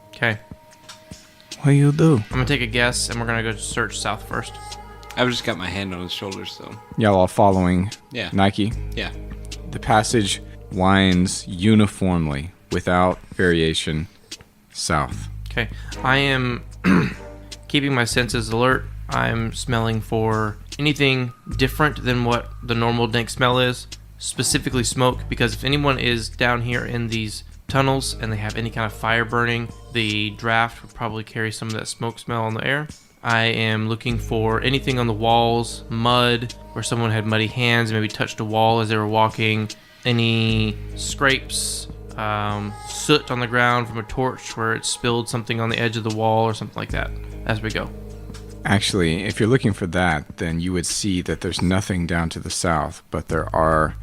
Okay. What do you do? I'm gonna take a guess, and we're gonna go search south first. I've just got my hand on his shoulder, so Y'all all following yeah, Nike. yeah. The passage winds uniformly, without variation, south. Okay. I am keeping my senses alert. I'm smelling for anything different than what the normal dank smell is, specifically smoke, because if anyone is down here in these tunnels and they have any kind of fire burning, the draft would probably carry some of that smoke smell on the air. I am looking for anything on the walls, mud, where someone had muddy hands, maybe touched a wall as they were walking, any scrapes, soot on the ground from a torch where it spilled something on the edge of the wall or something like that as we go. Actually, if you're looking for that, then you would see that there's nothing down to the south, but there are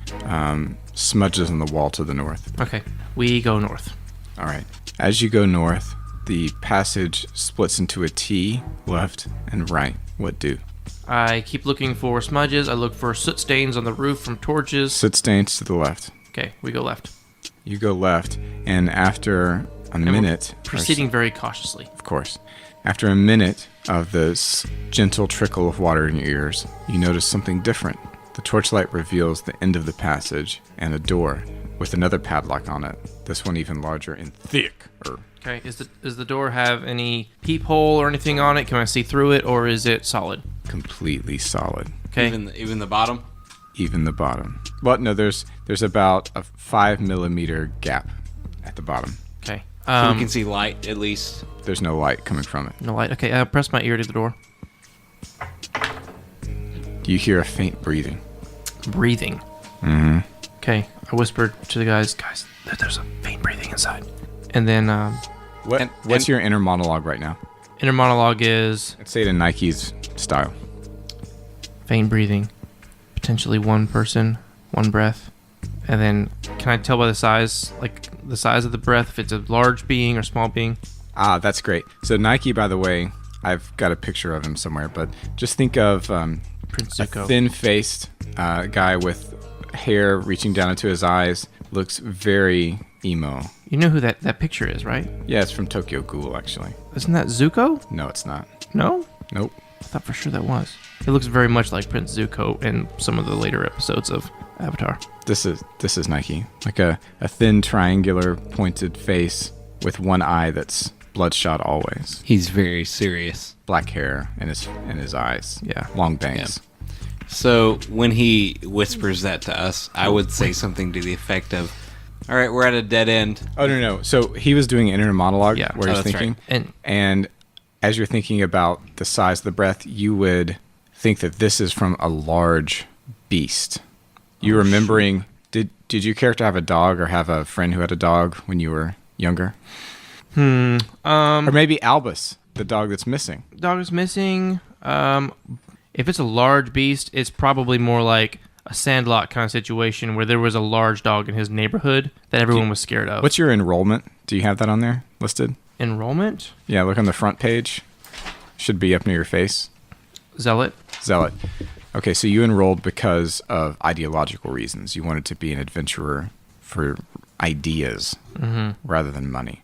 smudges on the wall to the north. Okay, we go north. All right. As you go north, the passage splits into a T, left and right. What do? I keep looking for smudges. I look for soot stains on the roof from torches. Soot stains to the left. Okay, we go left. You go left, and after a minute... Proceeding very cautiously. Of course. After a minute of this gentle trickle of water in your ears, you notice something different. The torchlight reveals the end of the passage and a door with another padlock on it. This one even larger and thicker. Okay, does the door have any peephole or anything on it? Can I see through it, or is it solid? Completely solid. Okay. Even the bottom. Even the bottom. Well, no, there's about a 5 millimeter gap at the bottom. Okay. So we can see light at least. There's no light coming from it. No light. Okay, I press my ear to the door. You hear a faint breathing. Breathing. Mm-hmm. Okay, I whispered to the guys, there's a faint breathing inside. And then What's your inner monologue right now? inner monologue is Let's say it in Nike's style. faint breathing, potentially one person, one breath. And then can I tell by the size, like the size of the breath, if it's a large being or small being? Ah, that's great. So Nike, by the way, I've got a picture of him somewhere, but just think of Prince a Zuko. thin-faced guy with hair reaching down into his eyes. Looks very emo. You know who that picture is, right? Yeah, it's from Tokyo Ghoul, actually. Isn't that Zuko? No, it's not. No? Nope. I thought for sure that was. It looks very much like Prince Zuko in some of the later episodes of Avatar. This is Nike. Like a thin, triangular, pointed face with one eye that's bloodshot always. He's very serious. Black hair in his eyes. Yeah. Long bangs. So when he whispers that to us, I would say something to the effect of, "All right, we're at a dead end." Oh, no. So he was doing an inner monologue Yeah. where Oh, he's that's thinking. right. And as you're thinking about the size of the breath, you would think that this is from a large beast. You're remembering Did your character have a dog or have a friend who had a dog when you were younger? Or maybe Albus, the dog that's missing. Dog is missing. If it's a large beast, it's probably more like a Sandlot kind of situation where there was a large dog in his neighborhood that everyone was scared of. What's your enrollment? Do you have that on there listed? Enrollment? Yeah, look on the front page. Should be up near your face. Zealot. Zealot. Okay, so you enrolled because of ideological reasons. You wanted to be an adventurer for ideas rather than money.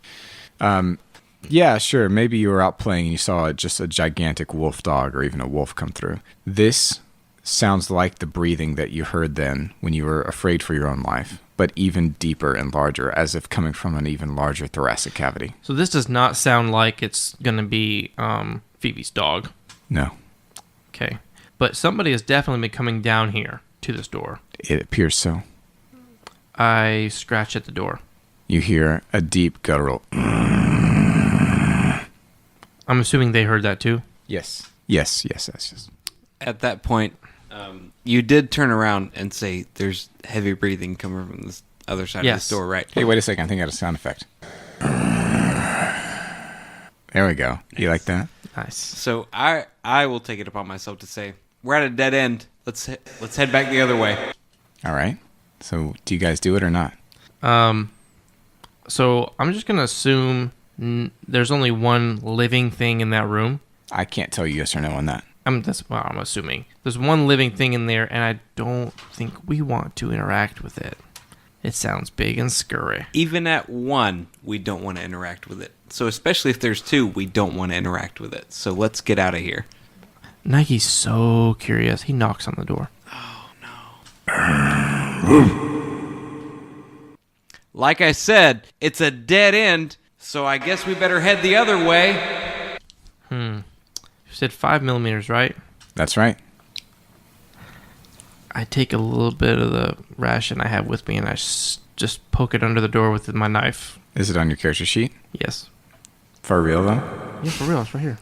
Yeah, sure. Maybe you were out playing and you saw just a gigantic wolf dog or even a wolf come through. This sounds like the breathing that you heard then when you were afraid for your own life, but even deeper and larger, as if coming from an even larger thoracic cavity. So this does not sound like it's going to be Phoebe's dog. No, Okay. But somebody has definitely been coming down here to this door. it appears so. I scratch at the door. You hear a deep guttural. I'm assuming they heard that too. Yes. At that point, you did turn around and say, "There's heavy breathing coming from this other side of Yes. this door, right?" Hey, wait a second. I think I got a sound effect. There we go. You like that? Nice. So I will take it upon myself to say, "We're at a dead end. Let's head back the other way." All right. So do you guys do it or not? So I'm just going to assume there's only one living thing in that room. I can't tell you yes or no on that. That's what I'm assuming. There's one living thing in there, and I don't think we want to interact with it. It sounds big and scurry. Even at one, we don't want to interact with it. So especially if there's two, we don't want to interact with it. So let's get out of here. Nike's so curious. He knocks on the door. Like I said, it's a dead end, so I guess we better head the other way. You said 5 millimeters, right? That's right. I take a little bit of the ration I have with me, and I just poke it under the door with my knife. Is it on your character sheet? Yes. For real, though? Yeah, for real. It's right here.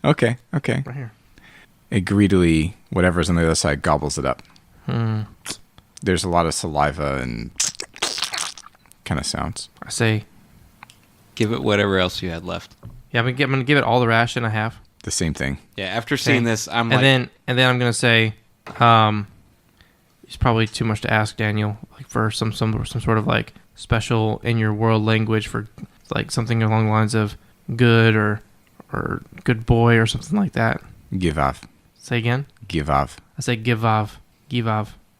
Okay. Right here. It greedily, whatever's on the other side, gobbles it up. There's a lot of saliva and kind of sounds. I say, Give it whatever else you had left. yeah, I'm gonna give it all the ration I have. The same thing. Yeah, after seeing this, I'm and like... then I'm gonna say, it's probably too much to ask Daniel, like for some sort of like special in your world language for like something along the lines of good or good boy or something like that. Give off. Say again. Give off. I say give off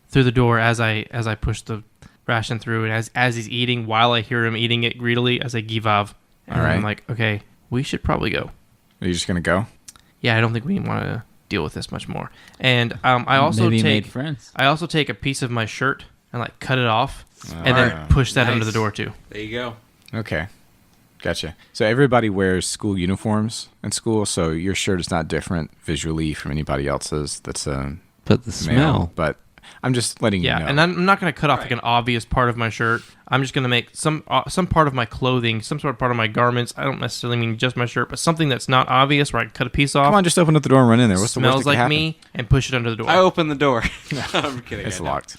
through the door as I push the ration through, and as he's eating, while I hear him eating it greedily, I say give off. And All right. I'm like, okay, we should probably go. Are you just going to go? Yeah, I don't think we want to deal with this much more. And I also Maybe you made take friends. I also take a piece of my shirt and like cut it off and then Alright. push that under Nice. the door too. There you go. Okay. Gotcha. So everybody wears school uniforms in school, so your shirt is not different visually from anybody else's that's But the male. smell... But I'm just letting Yeah, you know. and I'm not going to cut off like an obvious part of my shirt. I'm just going to make some part of my clothing, some sort of part of my garments. I don't necessarily mean just my shirt, but something that's not obvious where I can cut a piece off. Come on, just open up the door and run in there. What's the worst smells that could like happen? me and push it under the door. I open the door. No, I'm kidding. It's I don't. locked.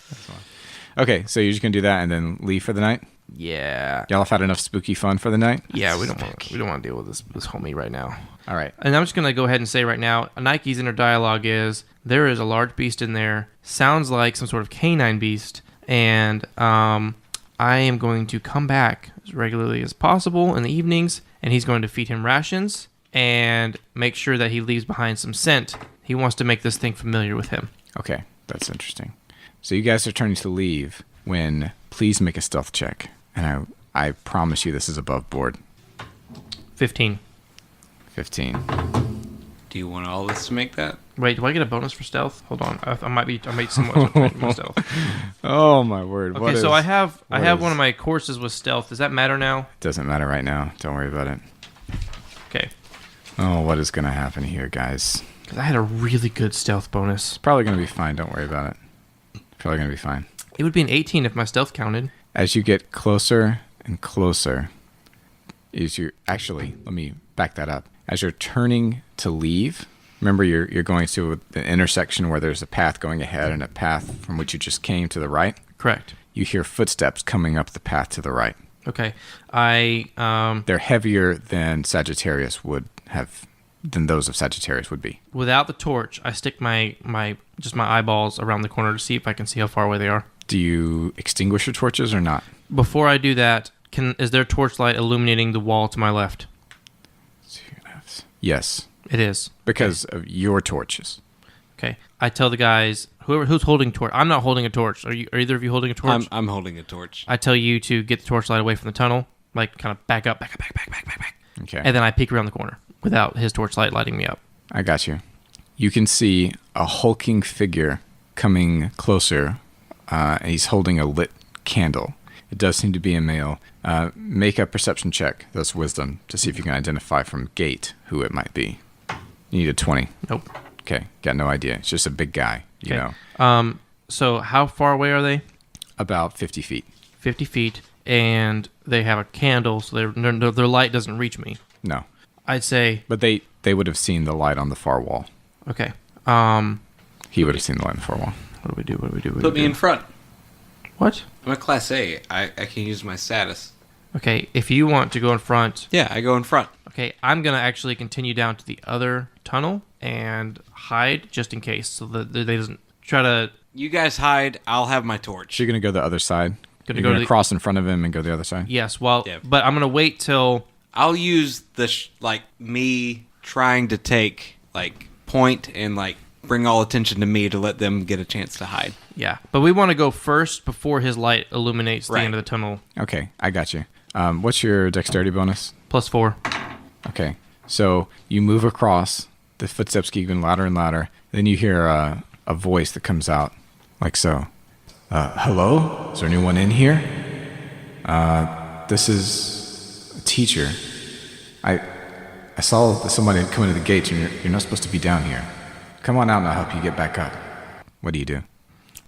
Okay, so you're just gonna do that and then leave for the night? Yeah. Y'all have had enough spooky fun for the night? Yeah, we don't want to deal with this homie right now. All right. And I'm just going to go ahead and say right now, Nike's inner dialogue is, there is a large beast in there, sounds like some sort of canine beast, and I am going to come back as regularly as possible in the evenings, and he's going to feed him rations and make sure that he leaves behind some scent. He wants to make this thing familiar with him. Okay, that's interesting. So you guys are turning to leave when please make a stealth check. And I promise you this is above board. 15. 15. Do you want all this to make that? Wait, do I get a bonus for stealth? Hold on. I might somewhat with stealth. Oh my word. Okay, so I have what one is- of my courses with stealth. Does that matter now? Doesn't matter right now. Don't worry about it. Okay. Oh, what is going to happen here, guys? Because I had a really good stealth bonus. Probably going to be fine. Don't worry about it. Probably going to be fine. It would be an 18 if my stealth counted. As you get closer and closer, let me back that up. As you're turning to leave, remember you're going to the intersection where there's a path going ahead and a path from which you just came to the right. Correct. you hear footsteps coming up the path to the right. Okay. They're heavier than Sagittarius would have, than those of Sagittarius would be. Without the torch, I stick my eyeballs around the corner to see if I can see how far away they are. Do you extinguish your torches or not? Before I do that, is there torchlight illuminating the wall to my left? Yes, It is. because of your torches. Okay. I tell the guys, who's holding torch. I'm not holding a torch. Are either of you holding a torch? I'm holding a torch. I tell you to get the torchlight away from the tunnel, like kind of back up. Okay. And then I peek around the corner without his torchlight lighting me up. I got you. You can see a hulking figure coming closer, and he's holding a lit candle. It does seem to be a male. Make a perception check, that's wisdom, to see if you can identify from gait who it might be. You need a 20. Nope. Okay, got no idea. It's just a big guy, you Okay. know. So how far away are they? About 50 feet. 50 feet, and they have a candle, so their light doesn't reach me. No. I'd say, But they would have seen the light on the far wall. okay. He would have seen the light on the far wall. What do we do? Put me in front. What? I'm a Class A. I can use my status. Okay, if you want to go in front, Yeah, I go in front. okay, I'm going to actually continue down to the other tunnel and hide just in case, so that they doesn't try to... You guys hide. I'll have my torch. So you're going to go the other side? Gonna You're go going to to the- cross in front of him and go the other side? Yes, well, Yeah. but I'm going to wait till... I'll use the me trying to take point and bring all attention to me to let them get a chance to hide. Yeah, but we want to go first before his light illuminates the Right. end of the tunnel. Okay, I got you. What's your dexterity bonus? +4. Okay, so you move across. The footsteps get even louder and louder. Then you hear a voice that comes out like so. Hello? Is there anyone in here? This is a teacher. I saw somebody come into the gates, and you're not supposed to be down here. Come on out and I'll help you get back up. What do you do?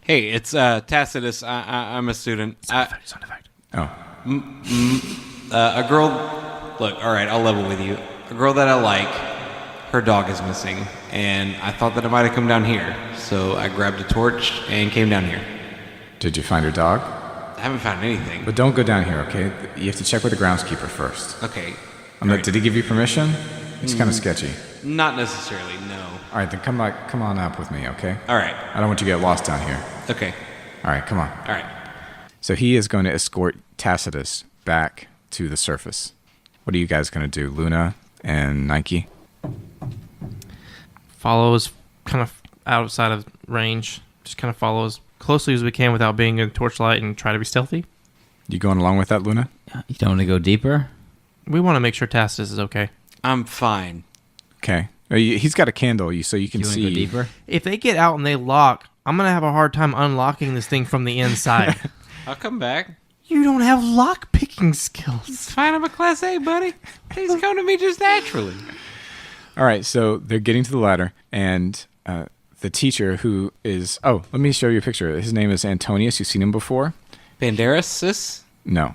Hey, it's Tacitus. I'm a student. Sound effect. Oh, A girl. Look, all right, I'll level with you. A girl that I like, her dog is missing, and I thought that it might have come down here. So I grabbed a torch and came down here. did you find her dog? I haven't found anything. But don't go down here, okay? You have to check with the groundskeeper first. Okay. Did he give you permission? It's kind of sketchy. Not necessarily, no. All right, then come on up with me, okay? All right. I don't want you to get lost down here. Okay. All right, come on. All right. So he is going to escort Tacitus back to the surface. What are you guys going to do, Luna and Nike? Follow us kind of outside of range. Just kind of follow as closely as we can without being in torchlight and try to be stealthy. You going along with that, Luna? You don't want to go deeper? We want to make sure Tacitus is okay. I'm fine. Okay. He's got a candle, so you can You want see. to go deeper? If they get out and they lock, I'm going to have a hard time unlocking this thing from the inside. I'll come back. You don't have lock picking skills. It's fine. I'm a Class A, buddy. Things come to me just naturally. All right, so they're getting to the ladder, and the teacher who is... Oh, let me show you a picture. His name is Antonius. You've seen him before? Banderas, sis? No.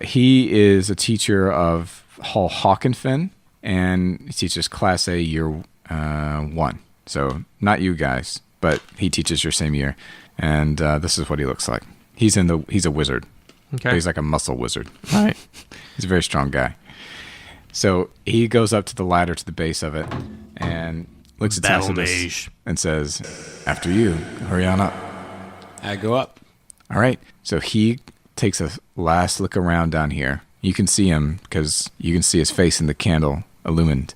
He is a teacher of Hall Hawkenfin, and he teaches Class A year 1. So not you guys, but he teaches your same year. And this is what he looks like. He's a wizard. Okay. He's like a muscle wizard. All right. He's a very strong guy. So he goes up to the ladder to the base of it and looks at Battle Tacitus mage. and says, "After you, hurry on up." I go up. All right. So he takes a last look around down here. You can see him because you can see his face in the candle illumined.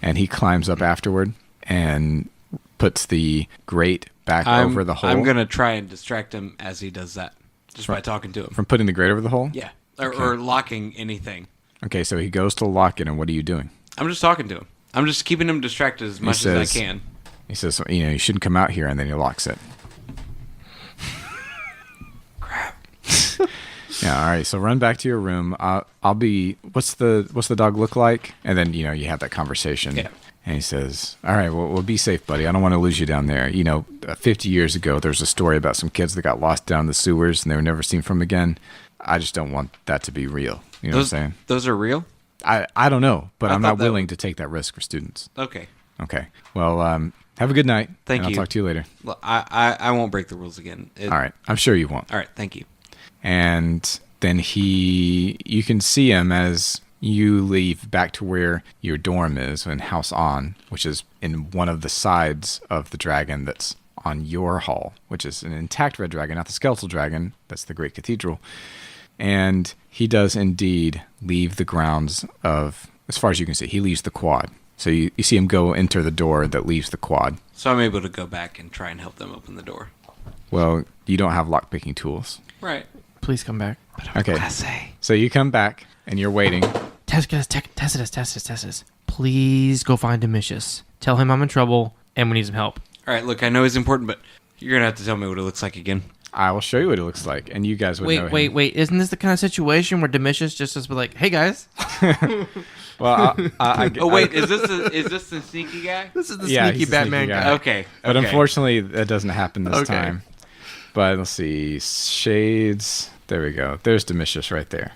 And he climbs up afterward and puts the grate back over the hole. I'm going to try and distract him as he does that. Just by talking to him. From putting the grate over the hole? Yeah. Or locking anything. Okay, so he goes to lock it, and what are you doing? I'm just talking to him. I'm just keeping him distracted as much as I can. He says, you shouldn't come out here, and then he locks it. Crap. Yeah, all right. So run back to your room. I'll be. What's the dog look like? And then you have that conversation. Yeah. And he says, "All right, well, be safe, buddy. I don't want to lose you down there. 50 years ago, there's a story about some kids that got lost down the sewers and they were never seen from again. I just don't want that to be real. You know what I'm saying? Those are real? I don't know, but I'm not thought that- willing to take that risk for students. Okay. Okay. Well, have a good night. Thank and you. I'll talk to you later. Well, I won't break the rules again. All right. I'm sure you won't. All right. Thank you. And then you can see him as you leave back to where your dorm is in House On, which is in one of the sides of the dragon that's on your hall, which is an intact red dragon, not the skeletal dragon. That's the Great Cathedral. And he does indeed leave the grounds of, as far as you can see, he leaves the quad. So you see him go enter the door that leaves the quad. So I'm able to go back and try and help them open the door. Well, you don't have lockpicking tools. Right. Please come back. Okay. So you come back and you're waiting. Tacitus. Please go find Domitius. Tell him I'm in trouble and we need some help. All right, look, I know he's important, but you're going to have to tell me what it looks like again. I will show you what it looks like, and you guys would know him. Wait. Isn't this the kind of situation where Domitius just is like, hey, guys? Well, is this the sneaky guy? This is the Yeah, sneaky he's the Batman sneaky guy. guy. Okay. But unfortunately, that doesn't happen this Okay. time. But let's see. Shades. There we go. There's Domitius right there.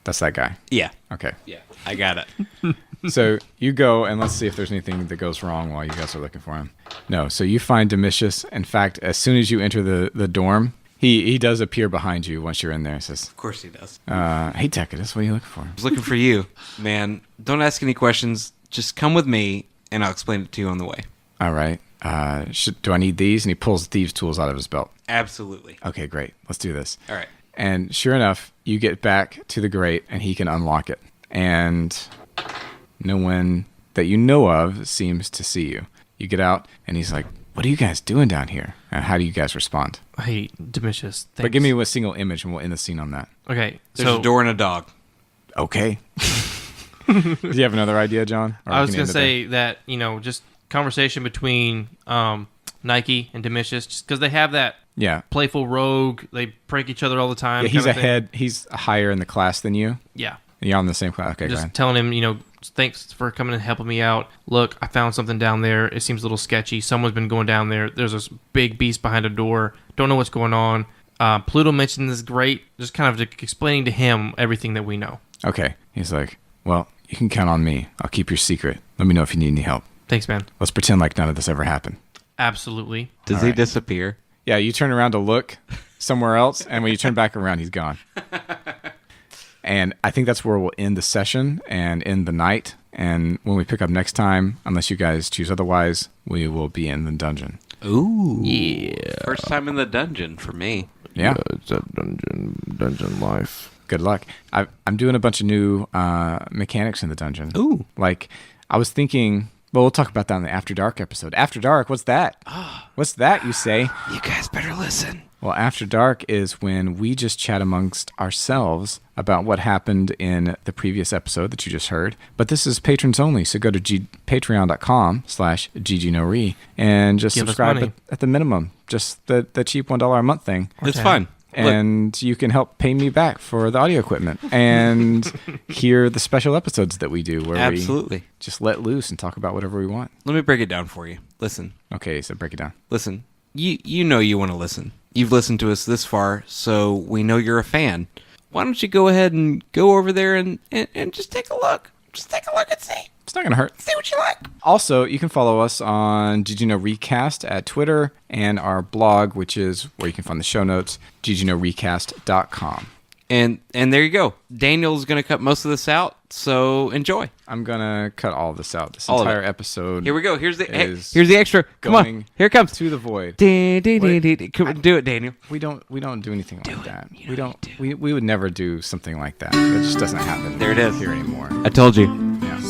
That's that guy. Yeah. Okay. Yeah, I got it. So you go, and let's see if there's anything that goes wrong while you guys are looking for him. No. So you find Domitius. In fact, as soon as you enter the dorm, he does appear behind you once you're in there. He says, Of course he does. hey, Tacitus, what are you looking for? I was looking for you, man. Don't ask any questions. Just come with me, and I'll explain it to you on the way. All right. Do I need these? And he pulls thieves' tools out of his belt. Absolutely. Okay, great. Let's do this. All right. And sure enough, you get back to the grate, and he can unlock it. And no one that you know of seems to see you. You get out, and he's like, what are you guys doing down here? And how do you guys respond? Hey, Domitius. Thanks. But give me a single image, and we'll end the scene on that. Okay, There's a door and a dog. Okay. Do you have another idea, John? Or I we was can going end to it there? say that, just conversation between Nike and Domitius, just because they have that Yeah. playful rogue. They prank each other all the time. Yeah, he's kinda thing. ahead. He's higher in the class than you. Yeah. And you're on the same class. Okay, go Just ahead. telling him, thanks for coming and helping me out. Look, I found something down there. It seems a little sketchy. Someone's been going down there. There's this big beast behind a door. Don't know what's going on. Pluto mentioned this great. Just kind of explaining to him everything that we know. Okay. He's like, well, you can count on me. I'll keep your secret. Let me know if you need any help. Thanks, man. Let's pretend like none of this ever happened. Absolutely. Does he disappear? Yeah, you turn around to look somewhere else, and when you turn back around, he's gone. And I think that's where we'll end the session and end the night. And when we pick up next time, unless you guys choose otherwise, we will be in the dungeon. Ooh. Yeah. First time in the dungeon for me. Yeah. It's a dungeon life. Good luck. I'm doing a bunch of new mechanics in the dungeon. Ooh. Like, I was thinking, well, we'll talk about that in the After Dark episode. After Dark, what's that? What's that, you say? You guys better listen. Well, After Dark is when we just chat amongst ourselves about what happened in the previous episode that you just heard. But this is patrons only, so go to patreon.com/GGNoRe and just Give us subscribe money. at the minimum. Just the cheap $1 a month thing. It's Okay. fun. And you can help pay me back for the audio equipment and hear the special episodes that we do where Absolutely. we just let loose and talk about whatever we want. Let me break it down for you. Listen. Okay, so break it down. Listen. You know you want to listen. You've listened to us this far, so we know you're a fan. Why don't you go ahead and go over there and just take a look. Just take a look and see. It's not going to hurt. See what you like. Also, you can follow us on Recast at Twitter and our blog, which is where you can find the show notes, GGNoRecast.com. And there you go. Daniel's going to cut most of this out, so enjoy. I'm going to cut all of this out. This All of entire it. episode. Here we go. Here's the is here's the extra. Come going on. Here it comes. to the void. Come on, do it, Daniel. We don't do anything like that. We would never do something like that. It just doesn't happen. There it is. Here anymore. I told you. Yeah.